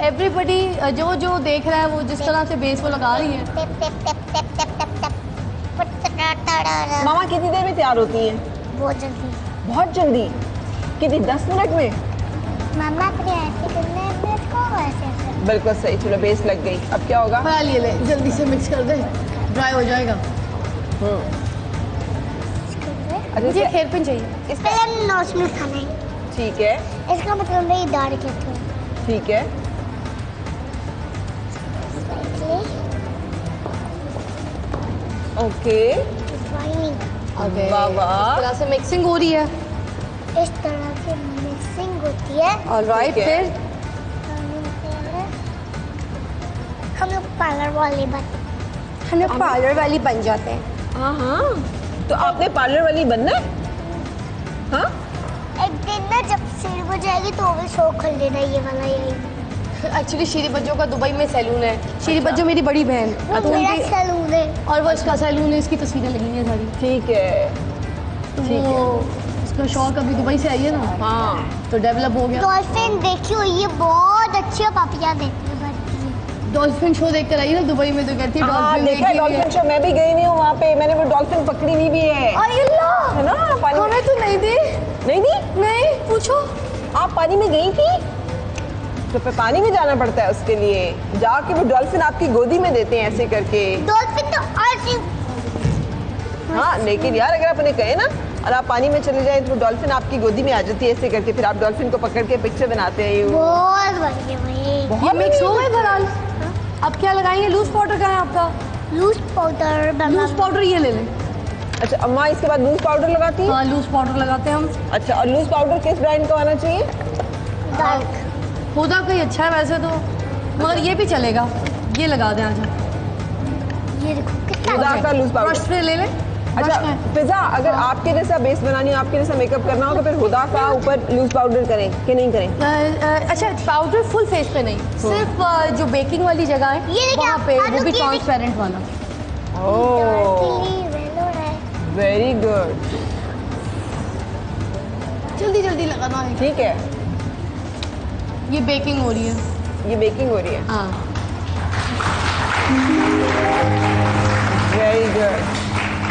Everybody जो जो देख रहा है वो जिस तरह से बेस वो लगा रही है। Tape tape tape tape tape tape tape. मामा कितनी देर में तैयार होती हैं? बहुत जल्दी। बहुत जल्दी। कितनी, 10 मिनट में? मामा अपने ऐसे करना है, मैं इसको ऐसे ऐसे। बिल्कुल सही। चलो, बेस लग गई। अब क्या होगा? फराल ये ले, जल्दी से मिक्स कर दे, ड्राई हो जाएगा। अच्छा, मुझे इसके- हेयर पिन चाहिए। इसका पहले नोज में खाना है। ठीक है, इसका मतलब मैं ये दाढ़ कहती हूँ। ठीक है। Okay, Lining. ओके, वाह, वाह। इस तरह से मिक्सिंग हो रही है। इस तरह से मिक्सिंग होती है। ऑलराइट, ठीक है। फिर हम लोग पार्लर वाले हम लोग पार्लर वाली बन जाते हैं। हाँ हाँ, तो आपने पार्लर वाली बनना है? हाँ, एक दिन ना जब सीढ़ी पर जाएगी तो वो शो खोल लेना ये वाला यही। एक्चुअली शीरी बज्जो का दुबई में सैलून है। शीरी बज्जो मेरी बड़ी बहन, वो तो मेरा उनकी सैलून है। और वो इसका सैलून है, इसकी तस्वीरें लगी हैं सारी। ठीक है। तो ठीक वो उसका शौक अभी दुबई से आई है ना, हाँ, तो डेवलप हो गया। डॉल्फिन देखी हुई है, बहुत अच्छी पापियाँ देती है भरती है। डॉल्फिन शो देख कर आई ना दुबई में, तो कहती है हाँ, डॉल्फिन देखा है देखी हुई डॉल्फिन है। शो। मैं भी गई हुई हूँ वहाँ पे, मैंने वो डॉल्फिन पकड़ी हुई भी है। अरे अल्लाह, है ना? पानी में हमें तो नहीं दी। नहीं दी? नहीं, पूछो। आप पानी में गई थी? तो फिर पानी में जाना पड़ता है उसके लिए, जाके वो डॉल्फिन आपकी गोदी में देते हैं ऐसे करके। डॉल्फिन तो ऐसी हाँ, लेकिन यार अगर आप उन्हें कहें ना और आप पानी में चले जाएं तो वो डॉल्फिन आपकी गोदी में आ जाती है ऐसे करके, फिर आप डॉल्फिन को पकड़ के पिक्चर बनाते हैं। बहुत बढ़िया भाई। ये मिक्स हो गए फराल। अब क्या लगाएंगे? लूज पाउडर कहाँ है आपका? लूज पाउडर लूज पाउडर ये ले लें। अच्छा, अम्मा इसके बाद लूज पाउडर लगाती है? हाँ, लूज पाउडर लगाते हैं हम। अच्छा, और लूज पाउडर किस ब्रांड का होना चाहिए? डार्क। हुदा का ही अच्छा है वैसे तो। मगर ये भी चलेगा, ये लगा दें। आजा ये देखो कितना हुदा का लूज ब्रश पाउडर। स्प्रे ले ले। अच्छा फिजा, अगर आपके जैसा बेस बनानी हो, आपके जैसा मेकअप करना हो, तो फिर हुदा का ऊपर लूज पाउडर करें कि नहीं करें? अच्छा पाउडर फुल फेस पे नहीं, सिर्फ जो बेकिंग वाली जगह है ये देखिए, वहाँ पे, आप वो लोग भी ये ट्रांसपेरेंट वाला। ओह वेलो है। वेरी गुड, जल्दी जल्दी लगाना है। ठीक है। ये बेकिंग हो रही है। ये बेकिंग हो रही है, हाँ वेरी गुड।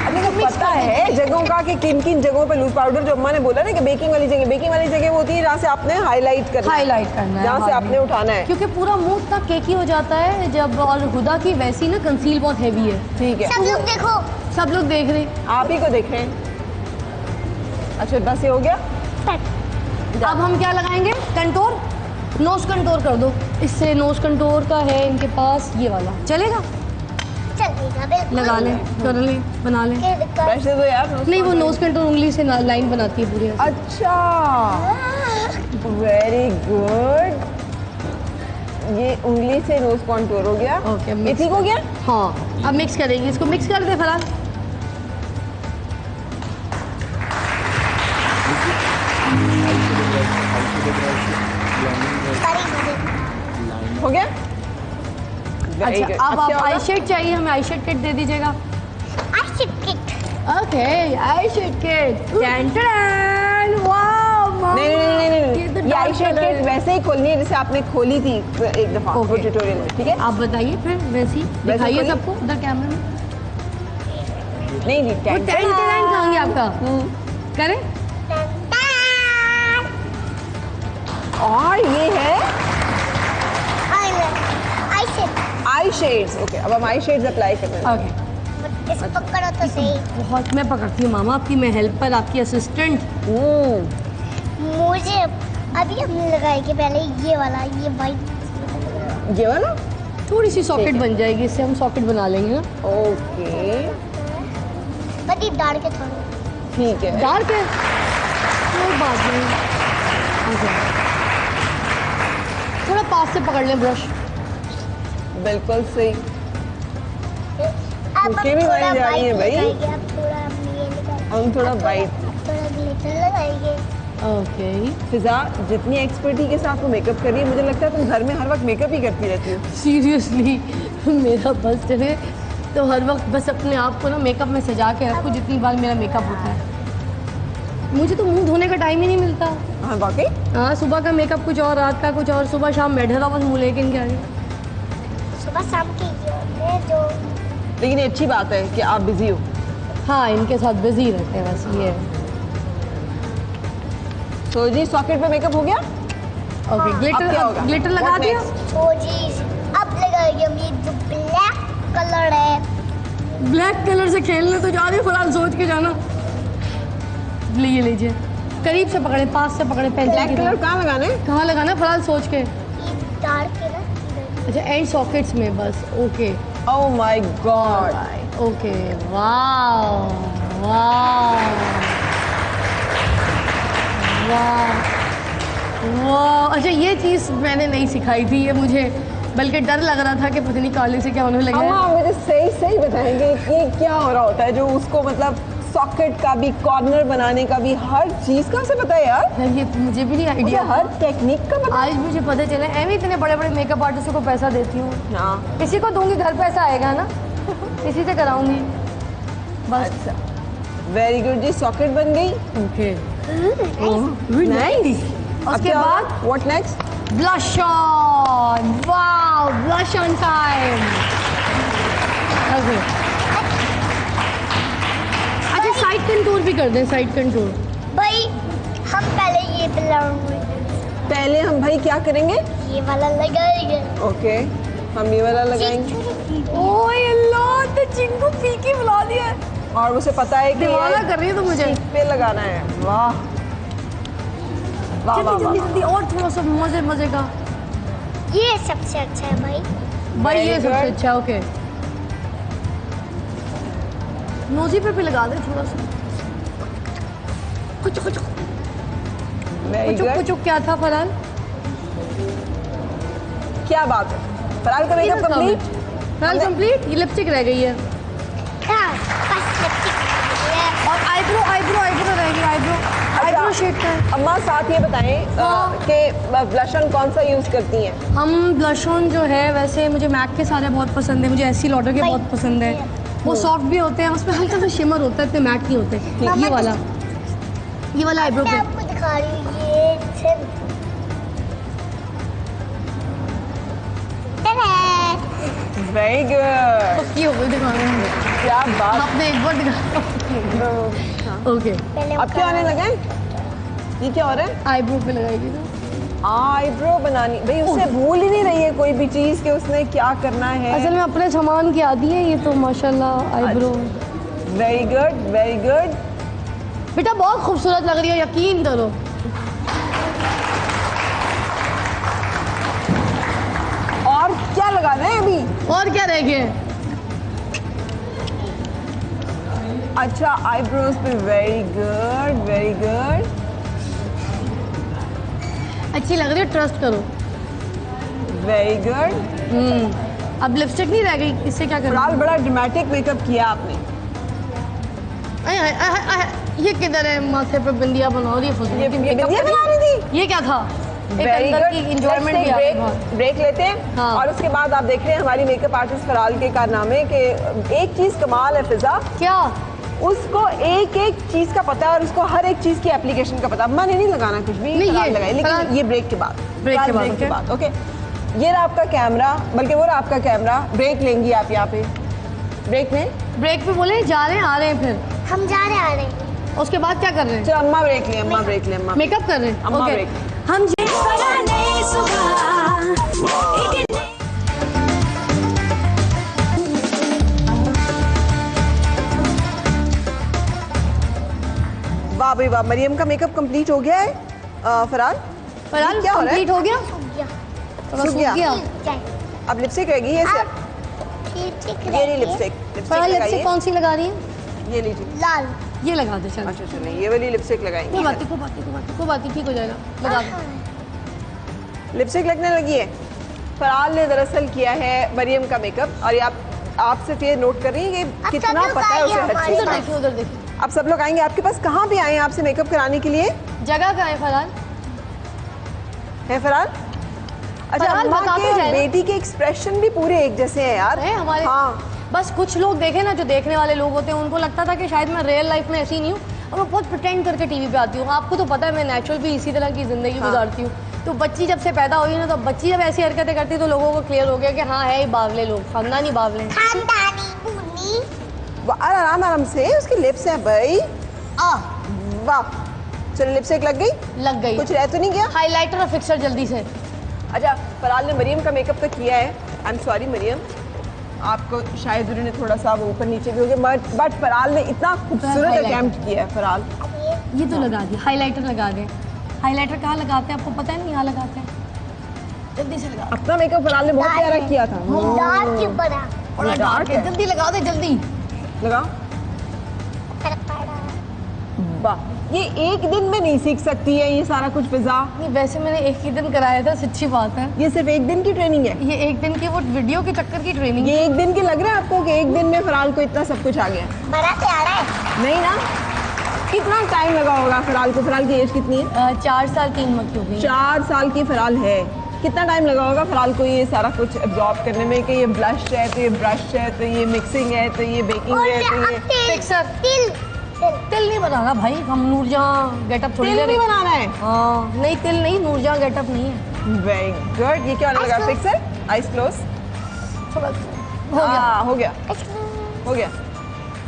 अपने को पता है जगहों का कि किन किन जगहों पे लूज पाउडर, जो अम्मा ने बोला ना कि बेकिंग वाली जगह वो होती है जहाँ से आपने हाईलाइट करना है, जहाँ से आपने उठाना है, क्योंकि पूरा मुंह इतना केकी हो जाता है जब। और हुदा की वैसी ना कंसील बहुत हैवी है। ठीक है। सब लोग देखो, सब लोग देख रहे हैं। आप ही को देखें। अच्छा बस ये हो गया। अब हम क्या लगाएंगे? कंटोर, नोज कंटोर कर दो। इससे नोज कंटोर का है इनके पास, ये वाला चलेगा? चलेगा बिल्कुल। लगा लें, कर लें, बना लें। ब्रश दे दो यार। नहीं, वो नोज कंटोर उंगली से लाइन बनाती है पूरी ऐसे। अच्छा वेरी गुड। ये उंगली से नोज कॉन्टूर हो गया। ओके, ये ठीक हो गया। हाँ, अब मिक्स करेंगे इसको। मिक्स कर दे फरहान। हो गया। Very अच्छा good. अब आप क्या होगा? आई शेड चाहिए, हमें आई शेड किट दे दीजिएगा। आई किट। ओके, आई शेड किट। वाह, नहीं, ये आई शेड किट वैसे ही खोलनी है जैसे आपने खोली थी एक दफा वो Okay. ट्यूटोरियल में, ठीक है? आप बताइए फिर वैसी दिखाइए खोलिए। सबको उधर कैमरे में। नहीं वो टेंट टेंट खाएंगे आपका। करें? और ये है आई शेड। आई शेड्स। ओके, अब हम आई शेड्स अप्लाई करते हैं। ओके, इसको पकड़ो तो सही। बहुत मैं पकड़ती हूँ मामा, आपकी मैं हेल्पर, आपकी असिस्टेंट। मुझे अभी हमने लगाएगी पहले ये वाला, ये वाइट। ये वाला। थोड़ी सी सॉकेट बन जाएगी, इससे हम सॉकेट बना लेंगे ना। ओके बड़ी डार्क है थोड़ा। ठीक है। डार्क है, कोई बात नहीं। अच्छा, थोड़ा पास से पकड़ लें ब्रश। बिल्कुल सही। अब हम मुझे भी थोड़ा वाइट जा रही है white भाई। लगाएंगे, अब थोड़ा हम ये लगाएंगे। हम थोड़ा अब वाइट। थोड़ा ग्लिटर लगाएंगे। ओके, फिजा, जितनी एक्सपर्टी के साथ वो मेकअप कर रही है, मुझे लगता है तुम घर में हर वक्त मेकअप ही करती रहती हो। सीरियसली मेरा बस है तो हर वक्त बस अपने आप को ना मेकअप में सजा के रखूँ जितनी बार मेरा मेकअप होता है। मुझे तो मुंह धोने का टाइम ही नहीं मिलता। हाँ वाकई। हाँ, सुबह का मेकअप कुछ और, रात का कुछ और, सुबह शाम बैठा रहा बस मुँह लेके इनके आगे। सुबह शाम के ये होते हैं जो लेकिन ये अच्छी बात है कि आप बिजी हो। हाँ, इनके साथ बिजी रहते हैं बस ये। तो जी सॉकेट पे मेकअप हो गया। ओके, अब क्या होगा? ग्लिटर लगा What दिया। next? तो जी अब लगाएंगे हम ये जो ब्लैक कलर है। ब्लैक कलर से खेलने तो जा रही हूँ, फिलहाल सोच के जाना। ये लीजिए, करीब से पकड़े, पास से पकड़े, पेंसिल ब्लैक की कलर तरह। कहाँ लगाना है? कहाँ लगाना है फिलहाल सोच के। ये डार्क है ना इधर। अच्छा, एंड सॉकेट्स में बस। Okay oh my God. Okay, वाह वाह वाह वाह। अच्छा, ये चीज़ मैंने नहीं सिखाई थी, ये मुझे बल्कि डर लग रहा था कि पता नहीं काले से क्या होने लगा अम्मा है। मुझे सही सही बताएंगे ये क्या हो रहा होता है, जो उसको मतलब सॉकेट का भी, कॉर्नर बनाने का भी, हर चीज़ का से पता है यार। यार ये मुझे भी नहीं मुझे आइडिया। हर टेक्निक का पता आज मुझे पता चला, एवं इतने बड़े बड़े मेकअप आर्टिस्टों को पैसा देती हूँ। है। हाँ इसी को दूंगी, घर पैसा आएगा ना, इसी से कराऊंगी बस। अच्छा, वेरी गुड जी, सॉकेट बन गई। Okay, nice. उसके बाद what next? Blush on. Wow, blush on time. Okay, अच्छा साइड कंटूर भी कर दें, साइड कंटूर। भाई हम पहले ये लगाएंगे, पहले हम भाई क्या करेंगे? ये वाला लगाएंगे। ओके, हम ये वाला लगाएंगे। ओए अल्लाह, तो चिंकू फीकी बुला दिया है। और उसे पता है कि दीवाना कर रही है तो मुझे। cheek पे लगाना है। वाह वाह वाह जल्दी वाह। जल्दी जल्दी, और थोड़ा सा मजे मजे का। ये सबसे अच्छा है भाई। भाई ये Very सबसे good. अच्छा। ओके, नोजी पे भी लगा दे थोड़ा सा। कुछ कुछ वेरी कुछ गुड। कुछ क्या था फरहान? क्या बात है? फराल का मेकअप कंप्लीट। फराल कंप्लीट। ये लिपस्टिक रह गई है हाँ, बस लिपस्टिक और आईब्रो रहेगी। आईब्रो शेड का है। अम्मा साथ ये बताएं कि ब्लश ऑन कौन सा यूज करती हैं? हम ब्लश ऑन जो है वैसे मुझे मैक के सारे बहुत पसंद है, मुझे एस्टी लॉडर के बहुत पसंद है। वो सॉफ्ट भी होते हैं, उसमें हल्का सा शिमर होता है, इतने मैट नहीं होते। ये वाला आईब्रो मैं पे आपको दिखा रही हूँ। ये सिर्फ वेरी गुड, की हो गई दिखाने में। क्या बात। आपने एक बार दिखा। ओके पहले अब क्या आने लगा है? ये क्या हो रहा है? आईब्रो पे लगाएगी ना। आईब्रो बनानी भाई, उसे भूल ही नहीं रही है कोई भी चीज कि उसने क्या करना है। असल में अपने सामान की आदि है ये तो माशाल्लाह eyebrow. Very good very good. बेटा बहुत खूबसूरत लग रही है, यकीन करो। और क्या लगाना है अभी? और क्या रह गया? अच्छा आईब्रोज पे वेरी गुड वेरी गुड। अच्छी लग रही है, ट्रस्ट करो। Very good. अब लिपस्टिक नहीं रह गई, इससे क्या करना? फिलहाल बड़ा ड्रामेटिक मेकअप किया आपने। ये किधर है? माथे पे बिंदिया बना रही है फुजूल की। बिंदिया बना रही थी? ये क्या था? एक वेरी अंदर गुड। की एंजॉयमेंट भी आ रही है। ब्रेक लेते हैं हाँ। और उसके बाद आप देख रहे हैं हमारी मेकअप आर्टिस्ट फराल के कारनामे के। एक चीज कमाल है फिजा, क्या? उसको एक एक चीज का पता है और उसको हर एक चीज की एप्लीकेशन का पता है। मैंने नहीं लगाना कुछ भी, नहीं, फराल ये लगाए, लेकिन फराल- ये ब्रेक के बाद। ब्रेक के बाद, ब्रेक के okay। बाद ओके। ये रहा आपका कैमरा, बल्कि वो रहा आपका कैमरा। ब्रेक लेंगी आप यहाँ पे। ब्रेक में ब्रेक पे बोले जा रहे हैं आ रहे हैं, फिर हम जा रहे आ रहे हैं। उसके बाद क्या कर रहे हैं? चलो अम्मा ब्रेक लें, अम्मा ब्रेक लें, अम्मा मेकअप कर रहे हैं। अम्मा ओके। ब्रेक। हम वाह भाई वाह, मरियम का मेकअप कंप्लीट हो गया है। फराल फराल क्या हो रहा है? कंप्लीट हो गया? सूख गया। थोड़ा सूख सूख गया? गया। जाए। अब लिपस्टिक रहेगी ये सिर्फ। लिपस्टिक ये रही रहेगी। लिपस्टिक। फराल लिपस्टिक लगाइए। कौन सी लगा रही है? ये लीजिए। लाल। ये लगा दे चल। अच्छा चलिए ये वाली लिपस्टिक कोई लगाएंगे। बात नहीं ठीक हो जाएगा। लगा दे। लिपस्टिक लगने लगी है। फराल ने दरअसल किया है मरियम का मेकअप और ये आप सिर्फ ये नोट कर रही हैं कि कितना लोग पता है उसे आइए हर हमारे चीज उधर का। देखिए उधर देखिए। अब सब लोग आएंगे आपके पास। कहाँ पे आए हैं आपसे मेकअप कराने के लिए? जगह कहाँ है फराल? है फराल? अच्छा फराल अम्मा बता तो के जाए ना। बेटी के एक्सप्रेशन भी पूरे एक जैसे हैं यार। है हमारे। हाँ बस कुछ लोग देखे ना, जो देखने वाले लोग होते हैं उनको लगता था कि शायद मैं रियल लाइफ में ऐसी नहीं हूँ और मैं बहुत प्रिटेंड करके टीवी पे आती हूँ। आपको तो पता है मैं नेचुरल भी इसी तरह की जिंदगी गुजारती हूँ। तो बच्ची जब से पैदा हुई ना, तो बच्ची जब ऐसी हरकतें करती तो लोगों को क्लियर हो गया कि हाँ है ही बावले लोग, खानदानी बावले। खानदानी बूनी। आराम आराम से, उसकी लिप्स हैं भाई। वाह चलो लिपस्टिक लग गई। लग गई। कुछ रह तो नहीं गया? हाइलाइटर और फिक्सर जल्दी से। अच्छा फराल ने मरियम का मेकअप तो किया है। आई एम सॉरी मरियम, आपको शायद उन्होंने थोड़ा सा वो ऊपर नीचे भी हो गया, बट फराल ने इतना खूबसूरत highlight। अटेम्प्ट किया है। फराल ये तो लगा दिया, हाइलाइटर लगा दे। हाइलाइटर कहाँ लगाते हैं आपको पता है? नहीं, यहाँ लगाते हैं। जल्दी से लगा। अपना मेकअप फराल ने बहुत प्यारा किया था। डार्क क्यों बना? बड़ा डार्क है, जल्दी लगा दे जल्दी। लगा। वाह ये एक दिन में नहीं सीख सकती है ये सारा कुछ फिजा। नहीं वैसे मैंने एक ही दिन कराया था, सच्ची बात है। ये सिर्फ एक दिन की ट्रेनिंग है। ये एक दिन की वो वीडियो के चक्कर की ट्रेनिंग। ये एक दिन की लग रहा है आपको कि एक दिन में फराल को इतना सब कुछ आ गया? बड़ा प्यारा है। नहीं ना। कितना टाइम लगा होगा फराल को? फराल की एज कितनी है? 4 साल 3 मंथ हो गई। 4 साल की फराल है। कितना टाइम लगा होगा फराल को ये सारा कुछ एब्जॉर्ब करने में कि ये ब्लश है तो ये ब्रश है तो ये मिक्सिंग है तो ये बेकिंग और है तो ये फिक्सर। तिल। तिल नहीं बनाना भाई, हम नूरजहां गेटअप थोड़ी तिल ले नहीं रहे। बनाना है। हाँ नहीं तिल नहीं, नूरजहां गेटअप नहीं है। Very good. ये क्या होने लगा? Fixer, eyes close. थोड़ा हो गया। हो गया हो गया।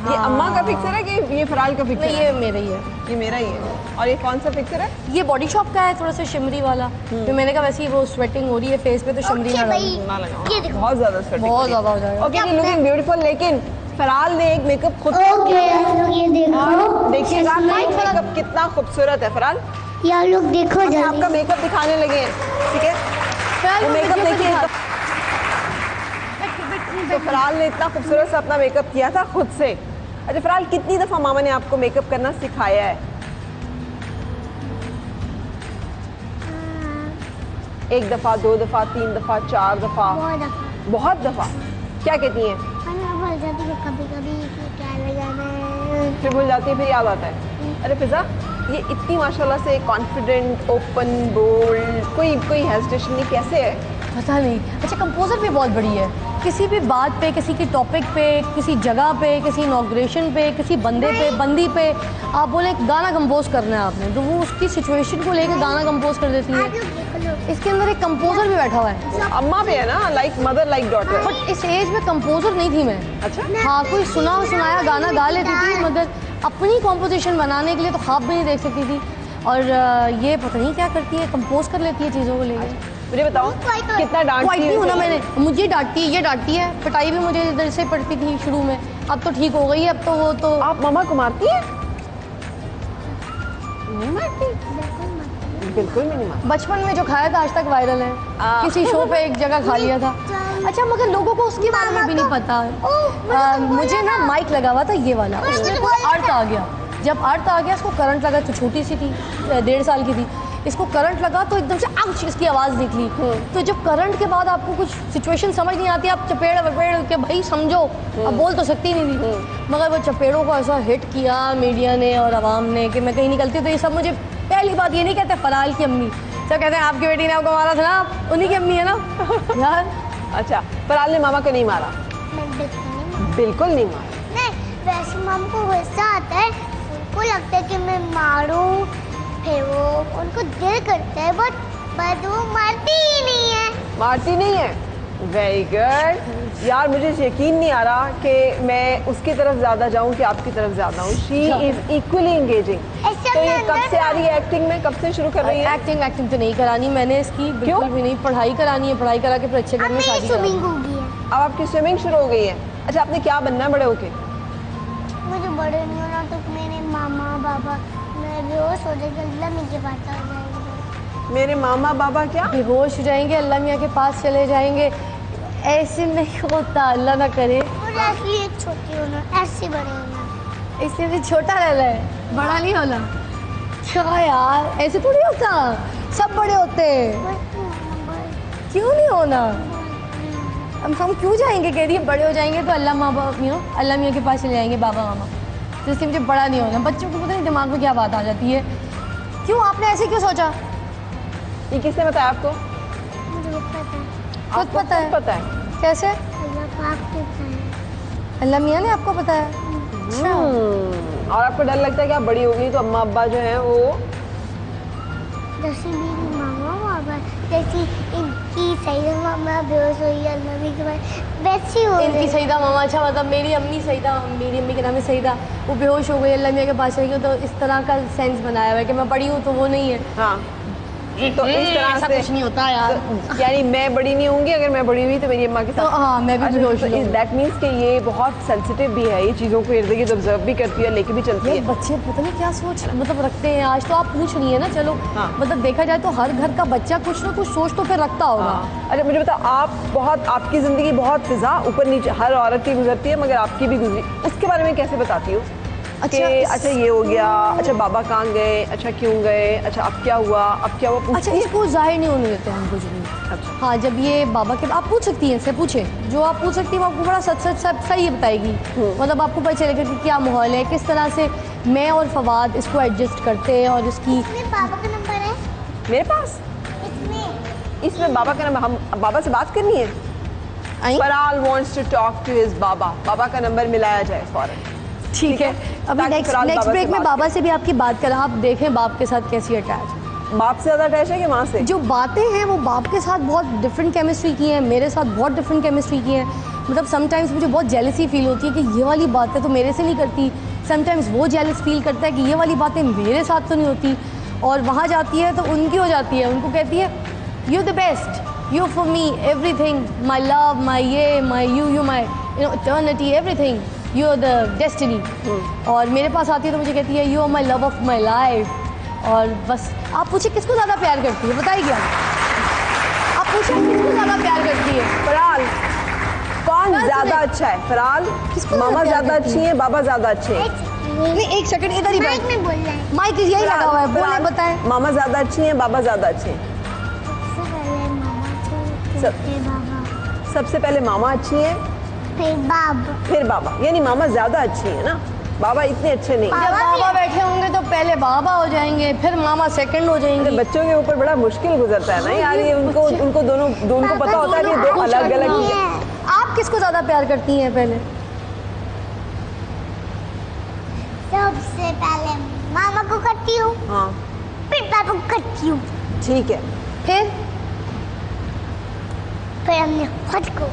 ये अम्मा का फिक्सर है कि ये फराल का फिक्सर नहीं है? ये मेरा ही है। ये मेरा ही है। और ये कौन सा फिक्सर है? ये बॉडी शॉप का है, थोड़ा सा शिमरी वाला। तो मैंने कहा वैसे ही वो स्वेटिंग हो रही है फेस पे तो शिमरी ओके ना भाई, डालो। ना लगाओ। ये देखो। बहुत ज्यादा sweating बहुत हो रही है। ज्यादा हो जाएगा। ओके जी लुकिंग ब्यूटीफुल। लेकिन फराल ने एक मेकअप खुद ओके लोग ये देखो। देखिएगा मेकअप कितना खूबसूरत है फराल। यार लोग देखो हम जल्दी। आपका मेकअप दिखाने लगे हैं, ठीक है? फराल वो वो मेकअप वीडियो पे देखिए। दिखा। तो फराल ने इतना खूबसूरत सा अपना मेकअप किया था खुद से। अच्छा फराल कितनी दफा मामा ने आपको मेकअप करना सिखाया है? 1 दफ़ा, 2 दफ़ा, 3 दफ़ा, 4 दफ़ा? बहुत दफ़ा। क्या कहती हैं? भूल जाती हूँ कभी कभी कि क्या लगाना है। फिर भूल जाती है, फिर याद आता है। अरे फिजा, ये इतनी माशाल्लाह से कॉन्फिडेंट, ओपन, बोल्ड, कोई हेजिटेशन नहीं, कैसे है? पता नहीं। अच्छा, कंपोज़र भी बहुत बड़ी है। किसी भी बात पे, किसी की टॉपिक पे, किसी जगह पे, किसी इनॉग्रेशन पे, किसी बंदे पे, बंदी पे आप बोले गाना कंपोज करना है आपने, तो वो उसकी सिचुएशन को लेकर गाना कंपोज कर देती है। इसके अंदर एक कंपोज़र भी बैठा हुआ है। अम्मा भी है ना, like mother like daughter. But इस एज में कंपोज़र नहीं थी मैं। अच्छा। हाँ, कोई सुनाया गाना गा लेती थी, मगर अपनी कॉम्पोजिशन बनाने के लिए तो ख्वाब भी नहीं देख सकती थी। और ये पता नहीं क्या करती है, कंपोज कर लेती है चीज़ों को लेकर। मुझे बताओ कितना डांटती हूँ ना है? मैंने, मुझे डांटती है, ये डांटती है। पिटाई भी मुझे इधर से पड़ती थी शुरू में, अब तो ठीक हो गई है। अब तो वो तो आप मम्मा को मारती हैं? नहीं मारती, बिल्कुल भी नहीं मारती। बचपन में जो खाया था आज तक वायरल है। किसी शो पे एक जगह खा लिया था। अच्छा, मगर लोगों को उसके बारे में भी नहीं पता। मुझे ना माइक लगा हुआ था ये वाला, उसमें कोई अर्थ आ गया। जब अर्थ आ गया, इसको करंट लगा, तो छोटी सी थी, 1.5 साल की थी। इसको करंट लगा तो एकदम से आउच इसकी आवाज़ निकली। तो जब करंट के बाद आपको कुछ सिचुएशन समझ नहीं आती, आप चपेड़ वपेड़ के भाई समझो, अब बोल तो सकती नहीं थी। मगर वो चपेड़ों को ऐसा हिट किया मीडिया ने और आवाम ने कि मैं कहीं निकलती तो ये सब मुझे, पहली बात ये नहीं कहते फराल की अम्मी, सब कहते हैं आपकी बेटी ने आपको मारा था ना, उन्हीं की अम्मी है ना यार। अच्छा, फराल ने मामा को नहीं मारा? बिल्कुल नहीं मारा। नहीं, वैसे मामा को गुस्सा आता है, उनको लगता है कि मैं मारूं, फिर वो उनको दिल करता है, बट वो मारती ही नहीं है। मारती नहीं है? वेरी गुड यार, मुझे यकीन नहीं आ रहा कि मैं उसकी तरफ ज़्यादा जाऊं कि आपकी तरफ ज़्यादा हूँ। She is equally engaging. तो ये कब से आ रही है एक्टिंग में, कब से शुरू कर रही है? एक्टिंग तो नहीं करानी मैंने इसकी, बिल्कुल भी नहीं। पढ़ाई करानी है, पढ़ाई करा के फिर अच्छे घर में शादी करानी है। अब आपकी स्विमिंग शुरू हो गई है। अच्छा, आपने क्या बनना है बड़े होके? मुझे बड़े नहीं होना, तो मेरे मामा बाबा मैं बेहोश हो जाएगी, अल्लाह मेरे पास आ जाएंगे। मेरे मामा बाबा क्या बेहोश हो जाएंगे, अल्लाह मियाँ के पास चले जाएंगे? ऐसे नहीं होता, अल्लाह ना करे। और ऐसी एक छोटी होना, ऐसी बड़े होना। इसलिए भी छोटा रहना है, बड़ा नहीं होना। क्या यार, ऐसे थोड़ी होता, सब बड़े होते हैं। क्यों नहीं होना? हम क्यों जाएंगे? कह रही है बड़े हो जाएंगे तो अल्लाह माँ बाप अल्लाह मियाँ के पास चले जाएंगे बाबा मामा। तो इसलिए मुझे बड़ा नहीं होना। बच्चों को पता नहीं दिमाग में क्या बात आ जाती है। क्यों आपने ऐसे क्यों सोचा? ये किसने बताया आपको? मुझे पता है, खुद पता है? पता है? कैसे? अल्लाह पाक के बताया। अल्लाह मियाँ ने आपको बताया? अच्छा। और आपको डर लगता है कि आप बड़ी हो गई तो अम्मा अब्बा जो हैं वो, जैसे मेरी मामा बाबा, जैसी इनकी सईदा मामा बेहोश हुई अल्लाह भी के बाद वैसी हो इनकी गई। सईदा मामा, अच्छा मतलब मेरी अम्मी सईदा, मेरी अम्मी का नाम है सईदा, वो बेहोश हो गई, अल्लाह मियाँ के पास चली गई, तो इस तरह का सेंस बनाया हुआ है कि मैं बड़ी हूँ तो वो नहीं है। हाँ, तो इस तरह ऐसा से कुछ नहीं होता यार। तो यानी मैं बड़ी नहीं होंगी, अगर मैं बड़ी हुई तो मेरी अम्मा के तो साथ। हाँ, मैं भी बेहोश हूँ। दैट मीन्स कि ये बहुत सेंसिटिव भी है, ये चीज़ों को इर्द गिर्द ऑब्जर्व भी करती है, लेके भी चलती ये है। बच्चे पता नहीं क्या सोच मतलब रखते हैं आज। तो आप पूछ रही है ना, चलो हाँ। मतलब देखा जाए तो हर घर का बच्चा कुछ ना कुछ सोच तो फिर रखता होगा। हाँ। अच्छा मुझे बताओ, आप बहुत, आपकी ज़िंदगी बहुत फिजा ऊपर नीचे हर औरत की गुजरती है, मगर आपकी भी गुजरी, उसके बारे में कैसे बताती हो? अच्छा ये हो गया, अच्छा बाबा कहाँ गए, अच्छा क्यों गए, अच्छा अब क्या हुआ, अब क्या हुआ? अच्छा, इसको जाहिर नहीं होने देते हम कुछ भी। अच्छा। हाँ, जब ये बाबा के, आप पूछ सकती हैं इससे, पूछे जो आप पूछ सकती हैं, वो आपको बड़ा सच सच सब सही बताएगी। मतलब आपको पता चलेगा कि क्या माहौल है, किस तरह से मैं और फवाद इसको एडजस्ट करते हैं। और इसकी इसमें बाबा का नंबर है? मेरे पास इसमें बाबा का नंबर, हम बाबा से बात करनी है। Farhal wants to talk to his बाबा, बाबा का नंबर मिलाया जाए फौरन। ठीक है, अभी ताकि नेक्स्ट फराल बाबा ब्रेक से में बात बाबा से भी आपकी बात करें। आप देखें बाप के साथ कैसी अटैच, बाप से ज़्यादा अटैच है कि माँ से? जो बातें हैं वो बाप के साथ बहुत डिफरेंट केमिस्ट्री की हैं, मेरे साथ बहुत डिफरेंट केमिस्ट्री की हैं। मतलब समटाइम्स मुझे बहुत जेलसी फील होती है कि ये वाली बातें तो मेरे से नहीं करती। समटाइम्स वो जेलस फील करता है कि ये वाली बातें मेरे साथ तो नहीं होती। और वहाँ जाती है तो उनकी हो जाती है, उनको कहती है you the best, you for me everything, my love, my ये, my you my eternity, everything, you are the destiny. और मेरे पास आती है तो मुझे कहती है you are my love of my life. और बस आप पूछे किसको ज़्यादा प्यार करती है, बताइए आप पूछे किसको ज़्यादा प्यार करती है? फराल कौन ज़्यादा अच्छा है? फराल मामा ज़्यादा अच्छी है, बाबा ज़्यादा अच्छे हैं? नहीं, एक सेकंड इधर ही माइक बैठ, में बोल रहा है। माइक यही लगा हुआ है, बोले बताएं। मामा ज़्यादा अच्छी है, बाबा ज़्यादा अच्छे हैं? सबसे पहले फिर बाबा, सबसे पहले मामा अच्छी है, फिर बाबा। फिर बाबा, यानी मामा ज्यादा अच्छी है ना, बाबा इतने अच्छे नहीं। जब बाबा बैठे होंगे तो पहले बाबा हो जाएंगे, फिर मामा सेकंड हो जाएंगे। बच्चों के ऊपर बड़ा मुश्किल गुजरता है ना यार, ये उनको दोनों को पता होता है कि दो अलग अलग ही है। आप किसको ज्यादा प्यार करती हैं पहले? सबसे पहले मामा को करती हूँ, हाँ फिर पापा को करती हूँ, ठीक है, फिर हमने खुद को,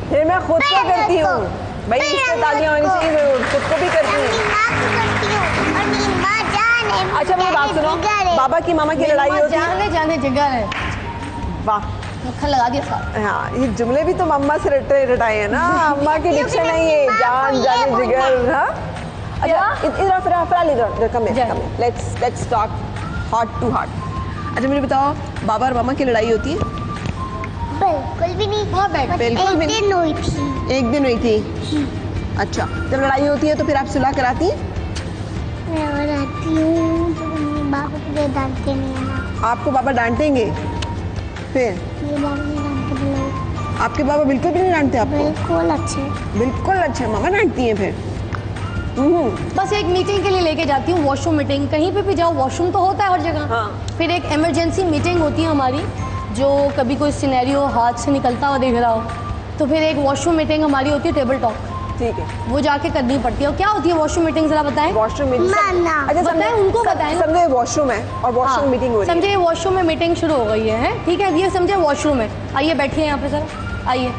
फिर मैं खुद को करती हूँ। भाई इसमें तालियां होनी चाहिए, जरूर खुद को भी करती अपनी हूँ। माँ को करती हूँ, और मेरी माँ जाने। अच्छा मेरी बात सुनो, बाबा की मामा की लड़ाई होती है, जाने जाने जगह है, वाह मक्खन लगा दिया साथ। हाँ ये जुमले भी तो मम्मा से रटाए हैं ना, अम्मा की डिक्शन है ये, जान जाने जिगर। हाँ अच्छा इधर फराल इधर come let's talk heart to heart. अच्छा मुझे बताओ, बाबा और मामा की लड़ाई होती है? बिल्कुल भी नहीं। हाँ बैठ, बिल्कुल भी नहीं। दिन हुई थी। एक दिन हुई थी। अच्छा जब लड़ाई होती है तो फिर आप सुलह कराती हैं? मैं बनाती हूँ तो मेरे बाबा को डांटते नहीं है ना, आपको बाबा डांटेंगे? फिर मेरे बाबा ने डांटते बोला आपके बाबा बिल्कुल भी नहीं डांटते आपको? बिल्कुल अच्छे। बिल्कुल अच्छा, मामा डांटती हैं फिर? बस एक मीटिंग के लिए लेके जाती हूँ, वॉशरूम मीटिंग। कहीं पे भी जाओ वॉशरूम तो होता है हर जगह। हाँ। फिर एक इमरजेंसी मीटिंग होती है हमारी, जो कभी कोई सिनेरियो हाथ से निकलता हुआ देख रहा हो, तो फिर एक वॉशरूम मीटिंग हमारी होती है, टेबल टॉक, ठीक है। वो जाके करनी पड़ती है। और क्या होती है वॉशरूम मीटिंग, जरा बताएं। वॉशरूम मीटिंग माना। अच्छा बताएं, उनको बताएं ना। समझे वॉशरूम है और वॉशरूम मीटिंग हो रही है। समझे वॉशरूम में मीटिंग शुरू हो गई है, ठीक है, ये समझे वॉशरूम है। आइए बैठिए यहाँ पे, जरा आइए,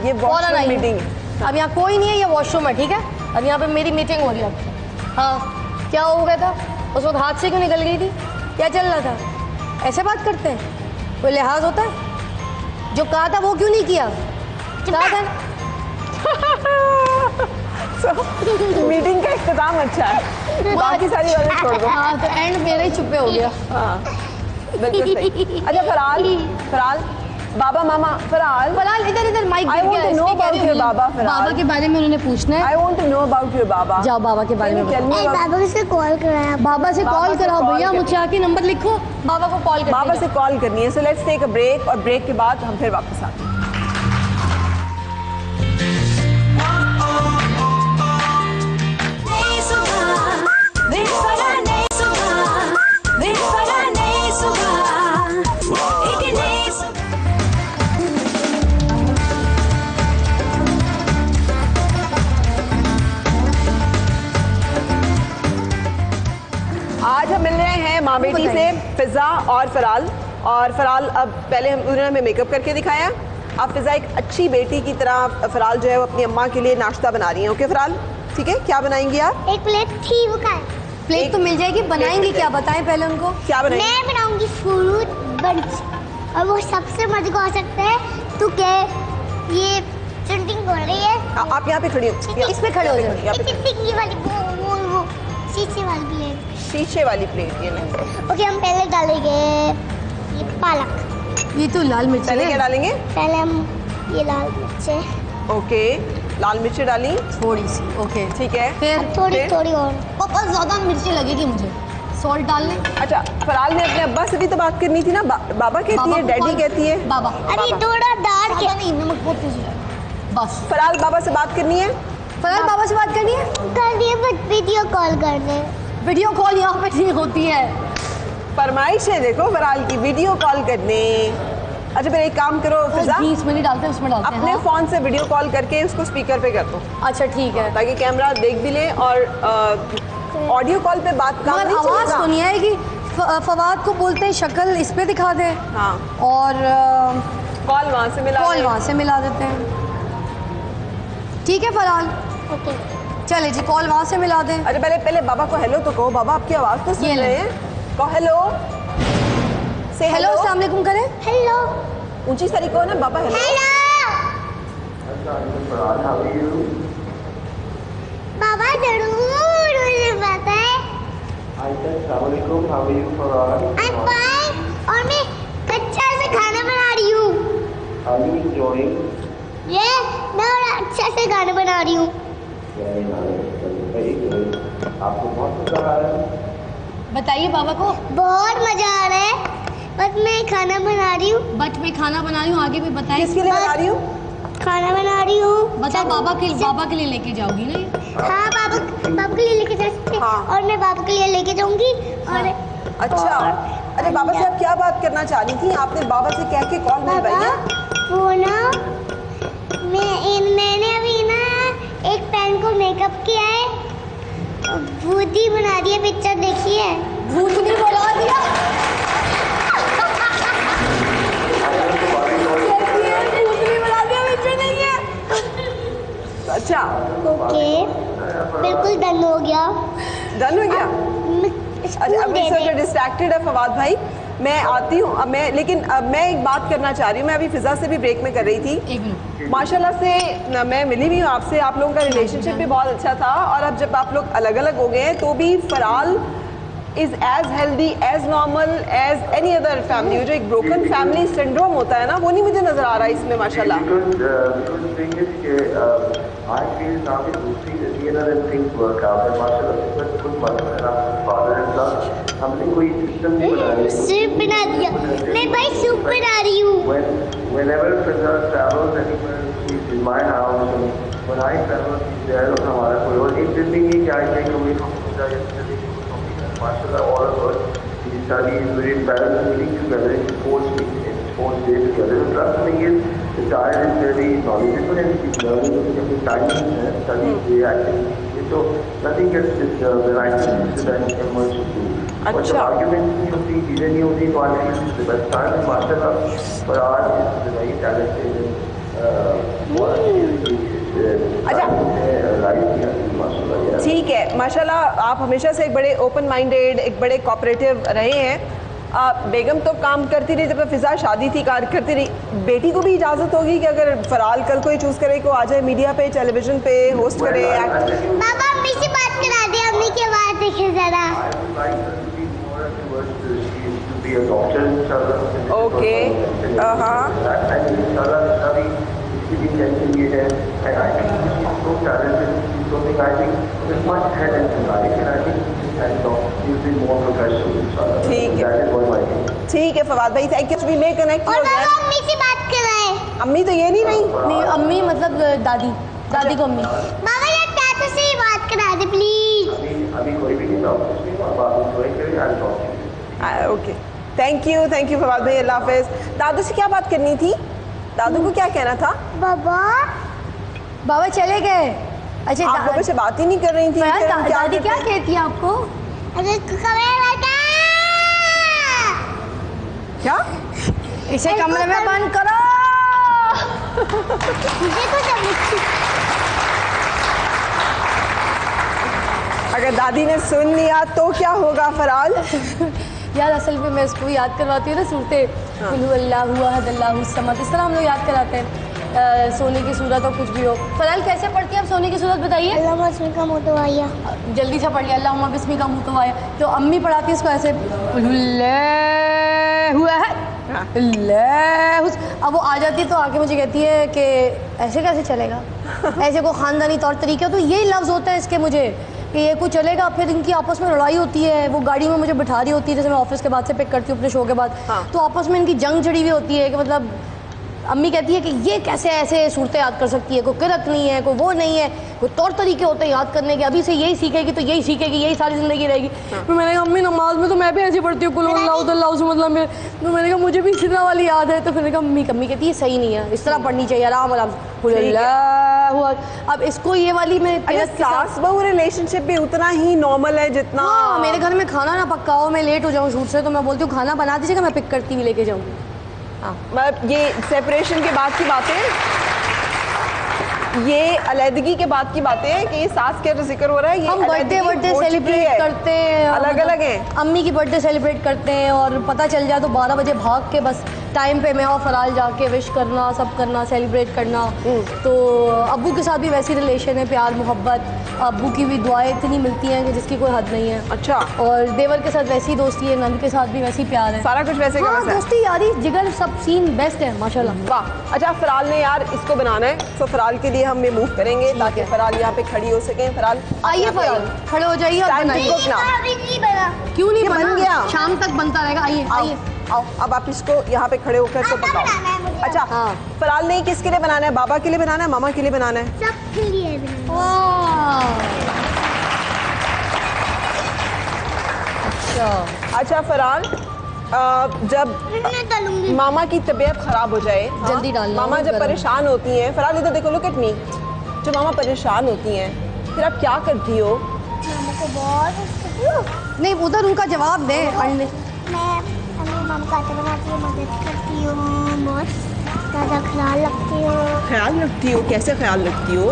ये फौरन वॉशरूम आइए। मीटिंग है। अब यहाँ कोई नहीं है, ये वॉशरूम है, ठीक है। अब यहाँ पे मेरी मीटिंग हो रही है। हाँ क्या हो गया था उस वक्त, हाथ से क्यों निकल गई थी, क्या चल रहा था? ऐसे बात करते हैं, कोई लिहाज होता है? जो कहा था वो क्यों नहीं किया? कहा था मीटिंग का इख्तिताम अच्छा है, बाकी सारी बातें छोड़ दो। हाँ तो एंड मेरा ही चुप्पे हो गया। हाँ बिल्कुल सही। अच्छा फराल बाबा मामा फराल इधर mic I want to know about your बाबा, फराल। बाबा के बारे में उन्होंने पूछना है। I want to know about your बाबा। जाओ बाबा के बारे में Tell me about- बाबा से कॉल कराया। बाबा से बाबा कॉल से कराओ call भैया, कर- मुझे आके नंबर लिखो, बाबा को कॉल बाबा कर से कॉल करनी है। So let's take a break, और ब्रेक के बाद हम फिर वापस आते हैं। आज हम मिल रहे हैं माँ बेटी से, फिजा और फराल। और फराल अब पहले उन्होंने हमें मेकअप करके दिखाया, अब फिजा एक अच्छी बेटी की तरह फराल जो है वो अपनी अम्मा के लिए नाश्ता बना रही है। ओके फराल, ठीक है, क्या बनाएंगी आप? एक प्लेट थी, वो खाए। प्लेट तो मिल जाएगी, बनाएंगे क्या बताएं पहले उनको। क्या बनाएंगी? मैं बनाऊंगी फ्रूट बंच, और वो सबसे मजे को आ सकता है। तो क्या ये चुंटिंग हो रही है, आप यहाँ पे खड़ी हो, इस पे खड़े हो जाओ। यहाँ पे टिक्की वाली वो शीशे वाली प्लेट। शीशे वाली प्लेट ये लेंगे। ओके, हम पहले डालेंगे ये पालक। ये तो लाल मिर्च पहले क्या है, डालेंगे? पहले हम ये लाल मिर्चें, ओके, लाल मिर्ची डाली, थोड़ी सी, ओके ठीक है। फिर थोड़ी फिर? थोड़ी और। पापा ज्यादा मिर्ची लगेगी मुझे, सॉल्ट डाल लें। अच्छा फराल ने अपने अब्बा से भी तो बात करनी थी ना, बाबा कहती बाबा है, को डैडी कॉल- कहती है। बाबा अरे थोड़ा डाल के ज्यादा नहीं, नमक बहुत तेज हो जाएगा। बस फराल बाबा से बात करनी है। फराल बाबा से बात करनी है, कर दिए, बस वीडियो कॉल कर दे। वीडियो कॉल यहाँ पे नहीं होती है। फरमाइश है देखो फराल की, वीडियो कॉल करने। अच्छा फिर एक काम करो फिजा, घी इसमें नहीं डालते, उसमें डालते हैं। अपने हाँ? फोन से वीडियो कॉल करके उसको स्पीकर पे कर दो, अच्छा ठीक है, ताकि कैमरा देख भी ले, और ऑडियो कॉल पे बात काम मगर नहीं आवाज़ चलेगा। तो नहीं आएगी। फवाद को बोलते हैं शक्ल इस पे दिखा दे, हाँ और कॉल वहाँ से मिला कॉल ले। वहाँ से मिला देते हैं। ठीक है फराल, ओके, चले जी, कॉल वहाँ से मिला दें। अच्छा पहले बाबा को हेलो तो कहो, बाबा आपकी आवाज़ तो सुन ये ले। रहे हैं, कहो हेलो, से हेलो अस्सलाम वालेकुम करें। हेलो ऊंची सारी कहो ना बाबा हेलो। हेलो बाबा, जरूर मुझे पता है। I'm fine, और मैं अच्छा से खाना बना रही हूँ। ये मैं और अच्छा से खाना बना रही हूँ। बताइए बाबा को। बहुत मजा आ रहा है। बस मैं खाना बना रही हूँ। बट मैं खाना बना रही हूँ, आगे भी बताएं। किसके लिए बना रही हूँ? खाना बना रही हूँ। बताओ, बाबा के लिए लेके जाओगी ना ये? हाँ, बाबा के लिए लेके जा सकते हैं। हाँ। और मैं बाबा के लिए लेके जाऊंगी। और अच्छा, अरे बाबा से आप क्या बात करना चाह रही थी? आपने बाबा से कह के कॉल मिलवाई है? वो ना मैंने अभी ना एक पेन को मेकअप किया है, भूती बना दी है, पिक्चर देखी है। भूतनी बना दिया। भूतनी बना दिया, पिक्चर नहीं है। अच्छा, ओके, बिल्कुल डन हो गया। डन हो गया? अच्छा, अभी सर डिस्ट्रैक्टेड है फवाद भाई, मैं आती हूँ। लेकिन मैं एक बात करना चाह रही हूँ। मैं अभी फिजा से भी ब्रेक में कर रही थी। एक मिनट। माशाल्लाह से मैं मिली भी हूँ आपसे, आप लोगों का रिलेशनशिप भी बहुत अच्छा था। और अब जब आप लोग अलग अलग हो गए हैं तो भी Farhal is as healthy as normal as any other family. जो एक ब्रोकन फैमिली सिंड्रोम होता है ना, वो नहीं मुझे नजर आ रहा है इसमें माशाल्लाह। हमने कोई सिस्टम नहीं बनाया। सूप बना दिया, मैं भाई सूप बना रही हूँ। Whenever Fiza travels anywhere, she's in my house. And when I travel, she's there. और हमारा कोई और एक दिन नहीं कि I take away from Fiza yesterday. Mashallah, all of us, we study is very parents meeting together in sports day together. Trust me, the child is very knowledgeable and she's learning every time study day activities. So nothing gets disturbed when I teach them and what to do. But the arguments नहीं होती, चीजें नहीं होती, तो I feel the best time. Mashallah, but आज is very talented and ठीक है, माशाल्लाह आप हमेशा से एक बड़े ओपन माइंडेड, एक बड़े कोऑपरेटिव रहे हैं। बेगम तो काम करती रही, जब फिजा शादी थी कार करती रही। बेटी को भी इजाज़त होगी कि अगर फराल कल कोई चूज़ करे को आ जाए मीडिया पे, टेलीविजन पे होस्ट करे, एक्ट। बाबा अम्मी से बात करा दे, अम्मी की आवाज़ देखे जरा। ओके, हाँ। ठीक है फवाद भाई, थैंक यू। मैं कनेक्ट हो गया। अम्मी से बात कराए। अम्मी तो ये नहीं अम्मी मतलब दादी को अम्मी। बाबा यार चाचा से ही बात करा दे प्लीज। अभी कोई भी नहीं ओके, थैंक यू फवाद भाई, अल्लाह हाफिज। दादू से क्या बात करनी थी? दादू को क्या कहना था? बाबा चले गए। अच्छा, आप लोगों से बात ही नहीं कर रही थी। दादी क्या कहती है आपको? क्या? इसे कमरे में बंद करो। अगर दादी ने सुन लिया तो क्या होगा फराल? यार असल में मैं इसको याद करवाती हूँ ना सूरतें, कुल अल्लाहु अहद अल्लाहु समद, इस तरह हम लोग याद कराते हैं। सोने की सूरत और कुछ भी हो। फराल कैसे पढ़ती है आप सोने की सूरत बताइए? अल्लाहुम्मा बिस्मी का मुँह तो आया। जल्दी से पढ़ लिया, अल्लाहुम्मा बिस्मी का मुँह तो आया। तो अम्मी पढ़ाती है इसको ऐसे, हुआ है। अब वो आ जाती है तो आके मुझे कहती है कि ऐसे कैसे चलेगा, ऐसे को ख़ानदानी तौर तरीके। तो यही लफ्ज़ होता है इसके मुझे कि ये कुछ चलेगा। फिर इनकी आपस में लड़ाई होती है, वो गाड़ी में मुझे बिठा रही होती है, जैसे मैं ऑफिस के बाद से पिक करती हूँ अपने शो के बाद। तो आपस में इनकी जंग चढ़ी हुई होती है कि मतलब अम्मी कहती है कि ये कैसे ऐसे सूरतें याद कर सकती है, कोई किरत नहीं है, कोई वो नहीं है, कोई तौर तरीके होते हैं याद करने के, अभी से यही सीखेगी तो यही सीखेगी, यही सारी ज़िंदगी रहेगी। तो मैंने कहा अम्मी नमाज में तो मैं भी ऐसे पढ़ती हूँ कुल अल्लाहु से मतलब में। तो मैंने कहा मुझे भी इसी तरह वाली याद है। तो फिर कहा अम्मी कहती है सही नहीं है, इस तरह पढ़नी चाहिए आराम आराम से। अब इसको ये वाली मैं सास बहू रिलेशनशिप भी उतना ही नॉर्मल है जितना। हाँ, मेरे घर में खाना ना पक्का हो, मैं लेट हो जाऊँ शूट से, तो मैं बोलती हूँ खाना बना दीजिएगा, मैं पिक करती हुई लेके जाऊँगी। मतलब ये सेपरेशन के बाद की बातें, ये अलहदगी के बाद की बातें हैं कि ये सास का जिक्र हो रहा है। ये हम बर्थडे सेलिब्रेट करते हैं, अलग अलग हैं। अम्मी की बर्थडे सेलिब्रेट करते हैं और पता चल जाए तो 12 बजे भाग के बस टाइम पे मैं और फराल जाके विश करना, सब करना, सेलिब्रेट करना। तो अब्बू के साथ भी वैसी रिलेशन है, प्यार मोहब्बत। अब्बू की भी दुआएं इतनी मिलती हैं कि जिसकी कोई हद नहीं है। अच्छा। और देवर के साथ वैसी दोस्ती है, नंद के साथ भी वैसी प्यार है, सारा कुछ वैसे का वैसा है। दोस्ती यारी जिगर सब सीन बेस्ट है माशाल्लाह। वाह। अच्छा, फराल ने यार इसको बनाना है, तो फराल के लिए हम ये मूव करेंगे ताकि फराल यहाँ पे खड़ी हो सके। फराल आइए, फराल खड़े हो जाइए और बनाइए। अभी नहीं बना। क्यों नहीं बन गया? शाम तक बनता रहेगा। आइए आइए आओ अब आप इसको यहाँ पे खड़े होकर इसको बनाना है पकाओ। मुझे। अच्छा हाँ। फिलहाल नहीं, किसके लिए बनाना है? बाबा के लिए बनाना है, मामा के लिए बनाना है? सबके लिए बनाना। वाह। अच्छा अच्छा फरहान, जब मैं डालूंगी। मामा की तबीयत खराब हो जाए, हाँ, जल्दी डालना, मामा जब गरम। परेशान होती हैं, फरहान इधर देखो, लुक एट मी, जब मामा परेशान होती हैं फिर आप क्या करती हो? मामा को बहुत हंसती हूँ। नहीं, उधर उनका जवाब दे। मैं अपनी मामा का आटा बनाती हूँ, मदद करती हूँ, बहुत ज़्यादा ख्याल रखती हूँ। ख्याल रखती हो? कैसे ख्याल रखती हो?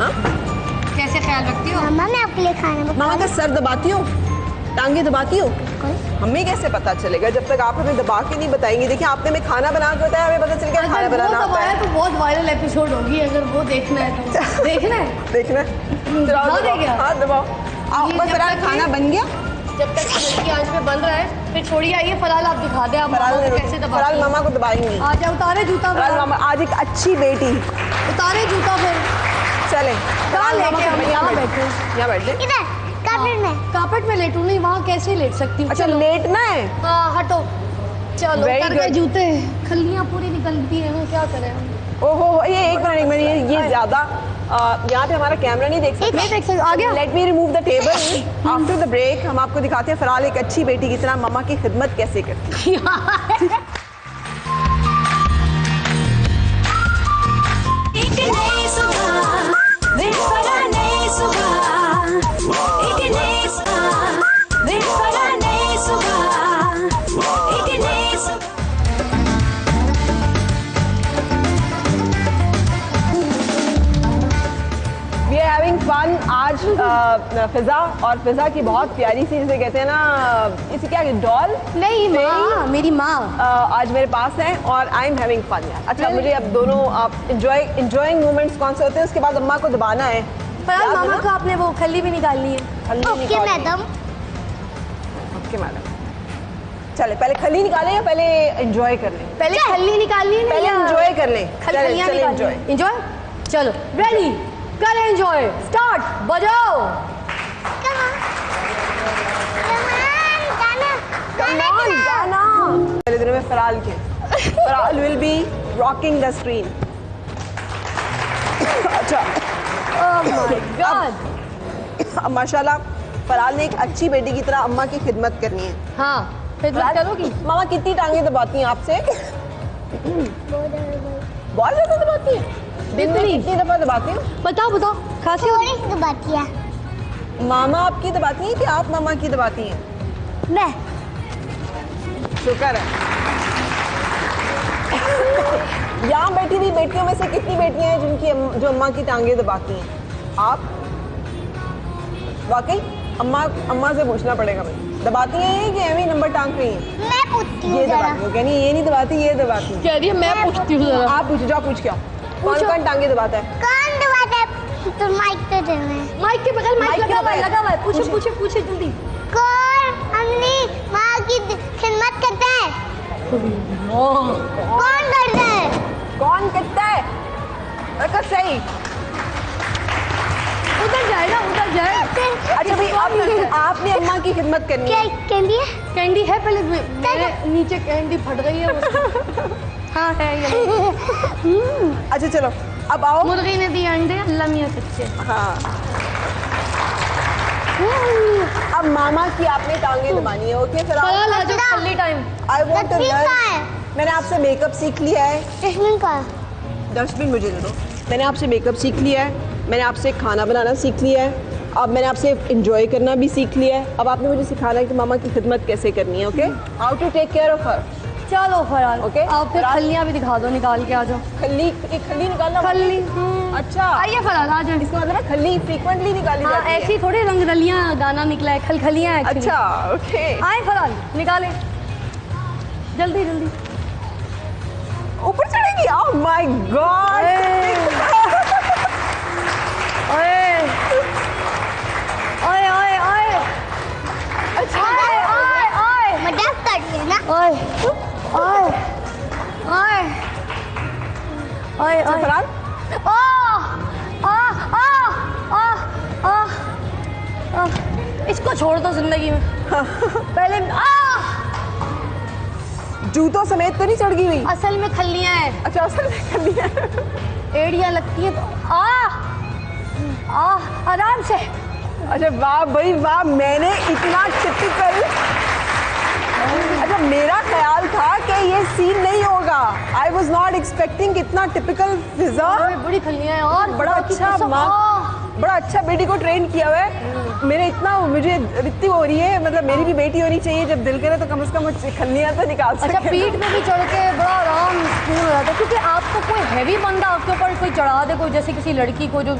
हाँ? कैसे ख्याल रखती हो? मामा मैं आपके लिए खाना मामा बना का सर दबाती हो, टांगे दबाती हो? हमें कैसे पता चलेगा जब तक आप हमें दबा के नहीं बताएंगे? देखिए आपने हमें खाना बना के बताया, हमें पता चल गया खाना अगर वो बनाना आता दबाया है। तो बहुत वायरल एपिसोड होगी, अगर वो देखना है तो देखना है। देखना है? चलो आओ, दिखा दबाओ। देगा। हाँ दबाओ। आओ ये बस जब फिलहाल तक खाना बन गया। जब तक सूरज की आंच पे बन रहा है, फिर छोड़िए, आइए फरहाल आप दिखा दे, आप मामा फरहाल को कैसे दबाती फरहाल हैं। मामा को दबाएंगी। आ जा, उतारे जूता फरहाल फरहाल। मामा आज एक अच्छी बेटी। उतारे जूता फिर। चले फरहाल लेके मामा को हम यहाँ यहाँ बैठे, यहाँ बैठ जाए। इधर कार्पेट में। कार्पेट में लेटूं? नहीं, वहाँ कैसे लेट सकती हूँ? अच्छा चलो। लेटना है? हाँ हटो, चलो। Very उतर गए good. जूते, खल्लियाँ पूरी निकलती हैं, क्या करें हम? ओहो ये एक मिनट, ये ज्यादा यहाँ पे हमारा कैमरा नहीं देख सकता। नहीं देख सकते, आ गया? Let me remove the table. After the break हम आपको दिखाते हैं फरहाल एक अच्छी बेटी की तरह मामा की खिदमत कैसे करती है। We are having fun आज फिजा और फिजा की बहुत प्यारी सी, जिसे कहते हैं ना, इसे क्या डॉल नहीं माँ, मेरी माँ। आज मेरे पास है और आई एम हैविंग फन यार। अच्छा मुझे अब दोनों आप इंजॉइंग मोमेंट्स कौन से होते हैं, उसके बाद अम्मा को दबाना है। फरहाल याद है मामा ना? को आपने वो खल्ली भी निकालनी है। खल्ली ओके निकाल ली। मैडम। Okay madam. चले पहले खल्ली निकालें या पहले एंजॉय कर लें? पहले खल्ली निकालनी है, पहले एंजॉय कर लें। खल्लियाँ चले निकालनी एंजॉय। है। एंजॉय, चलो रेडी, कर एंजॉय, स्टार्ट, बजाओ। गाना पहले दिनों में फरहाल के, Farhal will be rocking the screen. अच्छा ओह माय गॉड। अब माशाल्लाह फरहाल ने एक अच्छी बेटी की तरह अम्मा की खिदमत करनी है। हाँ, खिदमत करोगी? मामा कितनी टांगे दबाती हैं आपसे? बहुत ज़्यादा दबाती हैं? दिन में कितनी दफ़ा दबाती हैं? बताओ बताओ, खांसी हो रही? थोड़ी सी बात किया। मामा आपकी दबाती हैं कि आप मामा की दबाती हैं? मैं शुक्र है। यहाँ बैठी हुई बेटियों में से कितनी बेटियां हैं जिनकी जो अम्मा की टांगे दबाती हैं? आप? वाकई अम्मा से पूछना पड़ेगा मुझे, दबाती हैं ये कि एवं ही नंबर टांग रही हैं? मैं पूछती हूँ ये जरा। दबाती हूँ, कहनी ये नहीं दबाती, ये दबाती हैं। कह रही है मैं पूछती हूँ जरा। आप पूछो, जाओ पूछ के आओ। कौन कौन टांगे दबाता है? कौन दबाता है? तो माइक पे दे रहे हैं। माइक के बगल माइक माइक के लगा हुआ है, बगल। लगा हुआ है। पूछे पूछे। पूछे पूछे जल्दी। कौन अपनी माँ की खिदमत करता है? कौन करता है? कौन करता है? अरे सही। उधर जाए ना, उधर जाए। अच्छा भाई आपने अम्मा की खिदमत करनी क्या है। कैंडी है? कैंडी है, पहले मेरे नीचे कैंडी फट गई है उसकी। हाँ है ये। अच्छा चलो अब आओ। मुर्गी ने दिए अंडे, अल्लाह मियाँ सच्चे। हाँ अब मामा की आपने टांगे दबानी है। ओके फिर फरहाल आ जाओ, खल्ली time. I want to dustbin learn. कहाँ है? मैंने आपसे मेकअप सीख लिया है। डस्टबिन का। डस्टबिन मुझे दे दो। मैंने आपसे मेकअप सीख लिया है, मैंने आपसे खाना बनाना सीख लिया है, अब मैंने आपसे इंजॉय करना भी सीख लिया है। अब आपने मुझे सिखाना है कि मामा की खिदमत कैसे करनी है। Okay, how to take care of her. चलो फरहाल, Okay, आप फिर फरहाल। खल्लियाँ भी दिखा दो, निकाल के आ जाओ। खल्ली, एक खल्ली निकालना। खल्ली। अच्छा आइए फरहाल आ जाए। इसका मतलब है खल्ली फ्रीक्वेंटली निकाली हाँ, जाती है। ऐसी थोड़ी रंगरलियाँ गाना निकला है, खलखलियाँ है actually। अच्छा ओके। आए फरहाल, निकाले जल्दी जल्दी। ऊपर चढ़ेगी। Oh my God. ओए ओए ओए ओए, अच्छा ओए ओए ओए मजाक कर रही है ना? ओए ओए ओए ओए ओए फरहाल आ आ आ आ आ आ इसको छोड़ दो जिंदगी में। पहले जूतों समेत तो नहीं चढ़ गई हुई? असल में खल्लियां हैं। अच्छा असल में कर लिया। एड़ियां लगती है तो आराम से। अच्छा वाह भाई वाह, मैंने इतना टिपिकल, अच्छा मेरा ख्याल था कि ये सीन नहीं होगा। आई वॉज नॉट एक्सपेक्टिंग इतना टिपिकल फिजा। बड़ी खल्लियां हैं और बड़ा अच्छा बड़ा अच्छा बेटी को ट्रेन किया हुआ है। मेरे इतना मुझे इतनी हो रही है, मतलब मेरी भी बेटी होनी चाहिए, जब दिल करे तो कम से कम खल्लियां तो निकाल सके। अच्छा पीठ में भी चढ़ के बड़ा आराम सुकून हो जाता है, क्योंकि आपको कोई हैवी बंदा आपके ऊपर कोई चढ़ा दे, कोई जैसे किसी लड़की को जो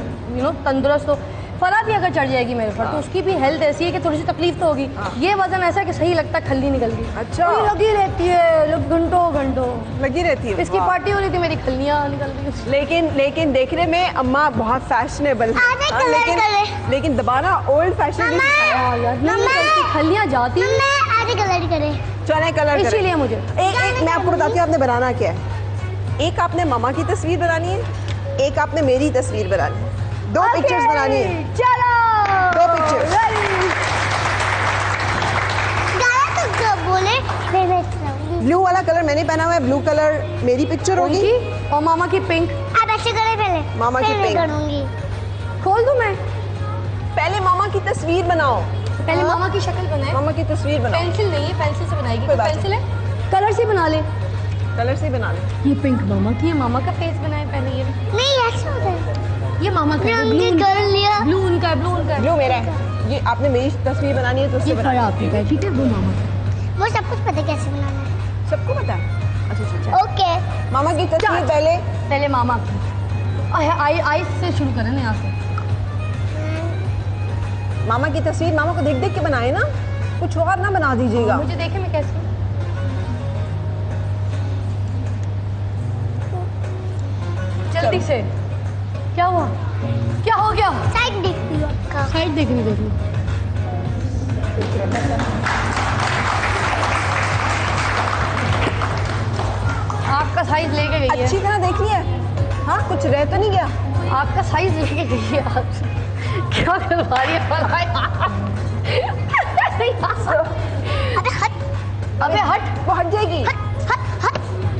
तंदुरुस्त हो। फला भी अगर चढ़ जाएगी मेरे ऊपर तो उसकी भी हेल्थ ऐसी है कि थोड़ी सी तकलीफ तो होगी। ये वजन ऐसा है कि सही लगता है खल्ली निकल गई। अच्छा लगी रहती है, घंटों घंटों लगी रहती है। इसकी पार्टी हो रही थी, मेरी खल्लियां निकल गई। लेकिन देखने में अम्मा बहुत फैशनेबल है, लेकिन दबाना ओल्ड फैशन। खल्लियां जाती है, चले कलर इसीलिए मुझे एक मैं आपको बताती हूँ आपने बनाना क्या है। एक आपने मामा की तस्वीर बनानी है, एक आपने मेरी तस्वीर बनानी है, दो पिक्चर्स बनानी है। चलो 2 पिक्चर्स। ब्लू वाला कलर मैंने पहना हुआ है, ब्लू कलर मेरी पिक्चर होगी और मामा की पिंक। आप ऐसे करें पहले, मामा की पिंक करूंगी। खोल दूं मैं? पहले मामा की तस्वीर बनाओ। पहले मामा की शक्ल बनाए। मामा की तस्वीर बनाओ। पेंसिल नहीं है, पेंसिल से बनाएगी। कोई बात पेंसिल है, कलर से बना ले। कलर से बना ले। ये पिंक मामा की है, मामा का फेस बनाए पहले। ये नहीं ऐसा होता है। ये मामा का है, रंग कर लिया। ब्लू उनका है, ब्लू उनका है। ब्लू मेरा है। ये आपने मेरी तस्वीर बनानी है तो उससे ये बना। खड़ा आपने का है, ठीक है, वो मामा का। वो सब कुछ पता है कैसे बनाना है। सबको पता है? अच्छा अच्छा। ओके मामा की तस्वीर पहले मामा की। आई से शुरू करें ना, यहाँ से। मामा की तस्वीर मामा को देख देख के बनाए ना, कुछ और ना बना दीजिएगा। मुझे देखे मैं कैसे। जल्दी से। क्या हुआ? क्या हो गया? साइड देखती हूँ आपका। साइड देखनी देखनी। आपका साइज लेके गई है। अच्छी तरह देख लिया? हाँ कुछ रह तो नहीं गया? आपका साइज लेके गई है। आप क्या करवा रही है? अबे हट, अबे हट। वो हट जाएगी, हट।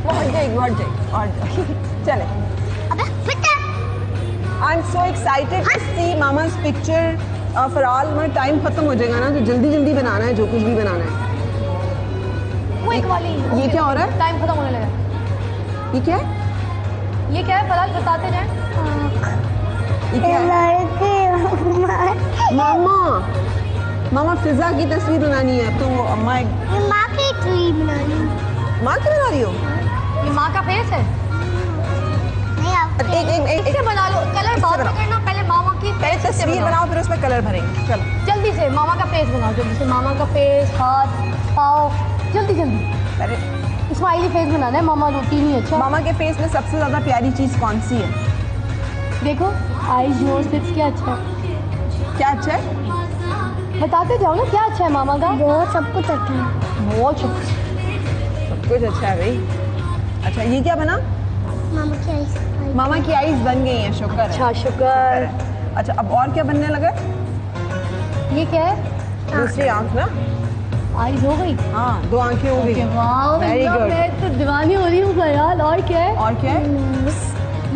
वो हट जाएगी, वो हट जाएगी, वो हट जाएगी। चले। अबे बेटा। I am so excited to see मामा's पिक्चर। फरहाल मेरा टाइम खत्म हो जाएगा ना, तो जल्दी जल्दी बनाना है जो कुछ भी बनाना है। वो एक वाली। ये क्या हो रहा है? टाइम खत्म होने लगा। ये क्या है? ये क्या है? फरहाल बताते जाएं। ये क्या है? मामा फिजा की तस्वीर बनानी है तो अम्मा ये माँ की ट्री बनानी। माँ की बना रही हो? ये माँ का फेस है। नहीं आप एक इससे बना लो। कलर बाद में करना, पहले मामा की पहले face से तस्वीर बनाओ फिर उसमें कलर भरेंगे। चलो जल्दी से मामा का फेस बनाओ। जल्दी से मामा का फेस, हाथ, पाँव, जल्दी जल्दी। अरे स्माइली फेस बनाना है। मामा रोटी नहीं। अच्छा मामा के फेस में सबसे ज्यादा प्यारी चीज कौन सी है? देखो, आईज, नोज, लिप्स, क्या अच्छा है? क्या अच्छा है? बताते जाओ ना क्या अच्छा है मामा का। बहुत सब कुछ अच्छा है। बहुत शुक्र। सब कुछ अच्छा है भाई। अच्छा ये क्या बना? मामा की आईज। मामा की आईज बन गई हैं, शुक्र है। अच्छा शुक्र। अच्छा अब और क्या बनने लगा? ये क्या है? दूसरी आंख ना? आईज हो गई। हाँ 2 आंखें हो गई। वाह Very good. मैं तो दीवानी हो रही हूँ यार। और क्या है? और क्या है?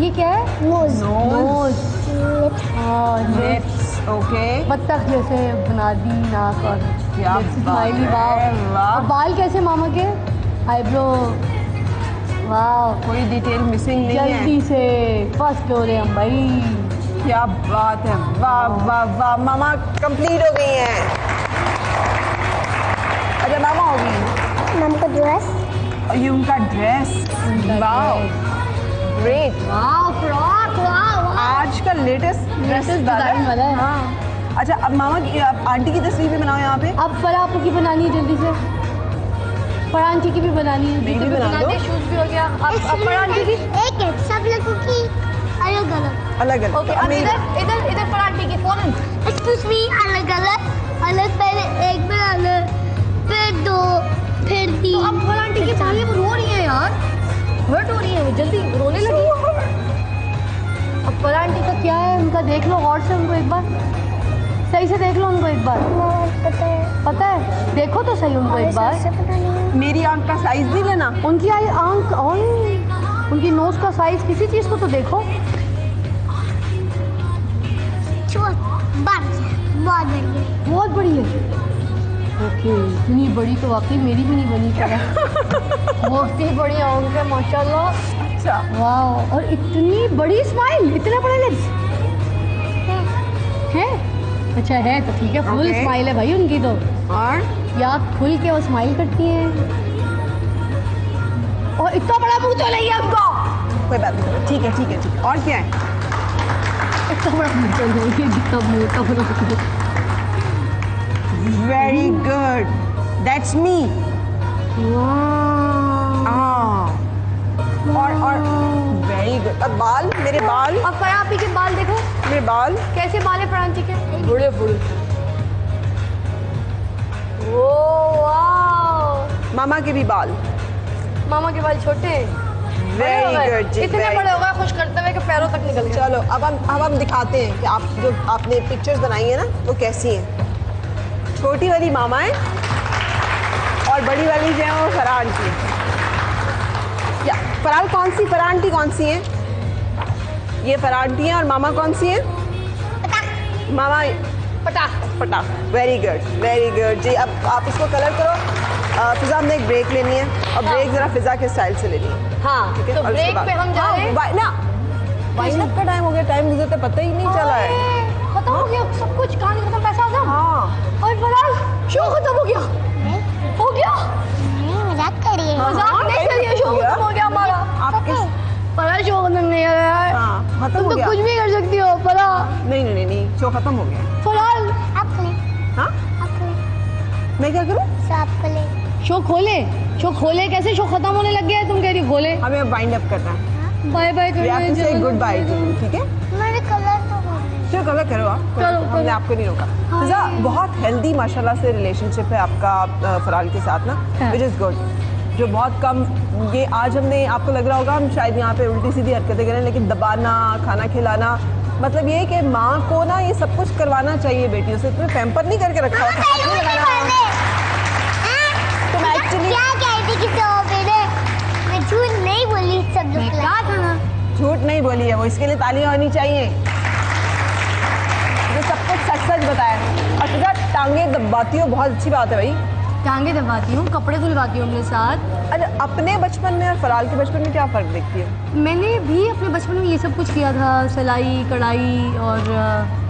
ये क्या है? नोज। नोज। हाँ लिप्स। ओके बत्तख जैसे बना दी नाक और क्या स्माइली। वाह। और बाल कैसे मामा के? आईब्रो। वाह कोई डिटेल मिसिंग नहीं है। जल्दी से फर्स्ट फ्लोर है हम भाई। क्या बात है, वाह वाह वाह। मामा कंप्लीट हो गई हैं। अच्छा मामा हो गई। मामा का ड्रेस। और ये उनका ड्रेस। वाह ग्रेट। वाह फ्रॉक। वाह आज का लेटेस्ट डिजाइन वाला है। हाँ। अच्छा अब मामा की अब आंटी की तस्वीर भी बनाओ यहाँ पे। अब परापू की बनानी है जल्दी से। परांठी की भी बनानी है। मेरी भी बना दो। शूज भी हो गया। अब परांठी की एक है सब लोगों की अलग अलग। अलग अलग। ओके। अब इधर परांठी की फौरन। एक्सक्यूज मी अलग अलग पहले एक बनाना फिर 2 फिर 3। तो अब परांठी की चाहिए। वो रो रही है यार, हर्ट हो रही है, वो जल्दी रोने लगी। अब परांठी का क्या है उनका देख लो और से उनको एक बार। सही से देख लो उनको एक बार। पता है, पता है, देखो तो सही उनको एक बार। ऐसे पता नहीं। मेरी आंख का साइज नहीं लेना। उनकी आंख और उनकी नोज का साइज, किसी चीज़ को तो देखो। बहुत बढ़िया। बहुत बड़ी है। ओके, इतनी बड़ी तो वाकई मेरी भी नहीं बनी तरह। बहुत ही बड़ी आंख है माशाल्लाह। अच्छा, वाह, और इतनी बड़ी स्माइल, इतने बड़े लिप्स है। अच्छा है तो ठीक है, फुल Okay. स्माइल है भाई उनकी तो। और या खुल के वो स्माइल करती हैं। और इतना बड़ा मुंह तो नहीं है उनको। कोई बात नहीं, ठीक है ठीक है ठीक है। और क्या है? इतना बड़ा मुंह तो नहीं है, जितना मुंह इतना बड़ा मुंह। Very good, that's me. और वेरी गुड। अब बाल, मेरे बाल, अब फरापी के बाल देखो, मेरे बाल कैसे बाल है फरांची के। बड़े बड़े। ओ वाह, मामा के भी बाल मामा के बाल छोटे हैं। बड़े हो वेरी गए, गुड जी। इतने very बड़े हो गए खुश करते हुए कि पैरों तक निकल गए। चलो अब हम दिखाते हैं कि आप जो आपने पिक्चर्स बनाई है ना वो कैसी हैं। छोटी वाली मामा है और बड़ी वाली जो है वो फरहान की है। या फरहान कौन सी, फरहान आंटी कौन सी है? ये फरहान आंटी है। और मामा कौन सी है? मामा पटाख। पटाख। वेरी गुड जी। अब आप इसको कलर करो। फिजा हमने एक ब्रेक लेनी है और ब्रेक जरा फिजा के स्टाइल से लेनी है। हाँ, ठीक है? तो और उसके ब्रेक बाद- पे हम जा रहे हैं। हाँ, ना वाइंड अप का टाइम हो गया, टाइम गुजरते पता ही नहीं चला है। खत्म हो गया सब कुछ, कहानी खत्म, पैसा आजा। हाँ और फराज शो खत्म हो गया। हो गया, नहीं, मजाक करिए। मजाक नहीं करिए, शो खत्म हो गया हमारा। आप किस फराज शो खत्म नहीं है यार। हाँ, खत्म तुम हो तो गया। कुछ भी कर सकती हो फरा। नहीं शो खत्म हो गया। फराज आप करें, हाँ, आप करें, मैं क्या करूँ? साफ करें। शो खोले कैसे? शो खत्म होने लग गया है, तुम कह रही खोले। हमें वाइंड अप करना है। Bye bye We have to say goodbye to you, ठीक है? मेरे कलर तो हो गए। चलो कलर करो आप। करो, हमने करो। आपको नहीं रोका। फिजा बहुत हेल्दी माशाल्लाह से रिलेशनशिप है आपका फरहान के साथ ना, हाँ। Which is good. जो बहुत कम, ये आज हमने, आपको लग रहा होगा हम शायद यहाँ पे उल्टी सीधी हरकतें करें, लेकिन दबाना, खाना खिलाना, मतलब ये है कि माँ को ना ये सब कुछ करवाना चाहिए बेटियों से। तुम्हें पैम्पर नहीं करके रखा हुआ, हाथ नहीं लगाना। तुम एक्चुअली क्या कहती कि तो मेरे, मैं झूठ नहीं बोली सब लोग। क्या था ना, झूठ नहीं बोली है वो, इसके लिए तालियां होनी चाहिए। जो सब कुछ सच सच बताया। और फिजा टांगे दबाती हो, बहुत अच्छी बात है भाई। टांगे दबाती हूँ, कपड़े धुलवाती हूँ अपने साथ। अच्छा, अपने बचपन में और फराल के बचपन में क्या फ़र्क देखती है? मैंने भी अपने बचपन में ये सब कुछ किया था, सिलाई कढ़ाई, और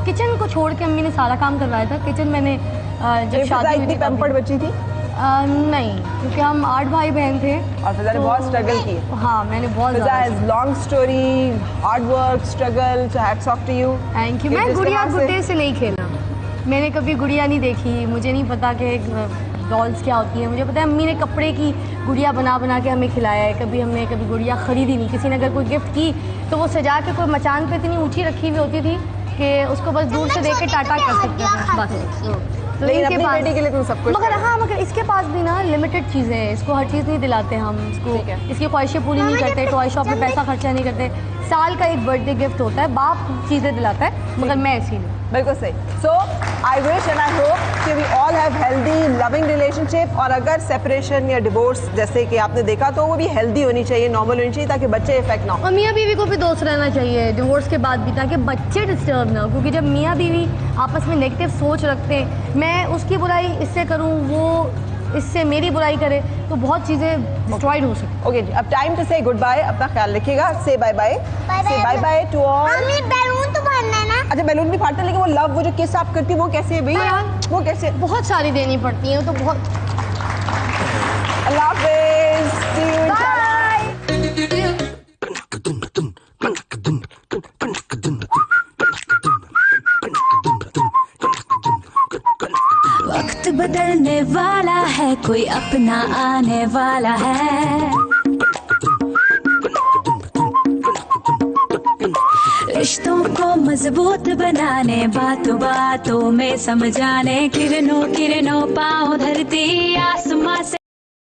किचन को छोड़ के अम्मी ने सारा काम करवाया था। किचन मैंने जब शादी हुई इतनी थी पैम्पर्ड बच्ची थी नहीं, क्योंकि हम 8 भाई बहन थे। और फिजा ने बहुत स्ट्रगल की है। हाँ, मैंने बहुत फिजा ज़्यादा। Has long story, hard work, struggle, so hats off to you. Thank you. मैं गुड़िया गुड्डे से नहीं खेला, मैंने कभी गुड़िया नहीं देखी, मुझे नहीं पता कि डॉल्स क्या होती हैं। मुझे पता है अम्मी ने कपड़े की गुड़िया बना बना के हमें खिलाया है। कभी हमने कभी गुड़िया ख़रीदी नहीं। किसी ने अगर कोई गिफ्ट की तो वो सजा के कोई मचान पे इतनी ऊंची रखी हुई होती थी कि उसको बस दूर से देख के टाटा कर सकते थे बस। तो लेकिन इनके अपनी पास, बेटी के लिए तुम सब कुछ मगर हाँ, मगर इसके पास भी ना लिमिटेड चीज़ें हैं। इसको हर चीज़ नहीं दिलाते हम, इसको ठीक है। इसकी ख्वाहिशें पूरी नहीं करते, टॉय शॉप में पैसा खर्चा नहीं करते। साल का एक बर्थडे गिफ्ट होता है, बाप चीज़ें दिलाता है, मगर मैं ऐसी नहीं। बिल्कुल सही। So I wish and I hope कि we all have healthy loving relationship. और अगर सेपरेशन या डिवोर्स जैसे कि आपने देखा तो वो भी हेल्दी होनी चाहिए, नॉर्मल होनी चाहिए, ताकि बच्चे इफेक्ट ना हो। और मियाँ बीवी को भी दोस्त रहना चाहिए डिवोर्स के बाद भी, ताकि बच्चे डिस्टर्ब ना हो। क्योंकि जब मियाँ बीवी आपस में नेगेटिव सोच रखते हैं, मैं उसकी बुराई इससे करूँ, वो इससे मेरी बुराई करे, तो बहुत चीज़ें डिस्ट्रॉयड हो सकती। ओके जी, अब time to say good bye. अपना ख्याल रखिएगा। Say bye bye. Say bye bye to all. मम्मी बैलून तो भरना है ना। अच्छा, बैलून भी फाड़ते हैं, लेकिन वो लव, वो जो किस आप करती है वो कैसे है भैया? वो कैसे? बहुत सारी देनी पड़ती हैं, तो बहुत। अल्लाह हाफिज़, सी यू इंशाल्लाह। वक्त बदलने वाला है, कोई अपना आने वाला है। रिश्तों को मजबूत बनाने, बातों बातों में समझाने, किरणों किरणों पाँव धरती आसमां से।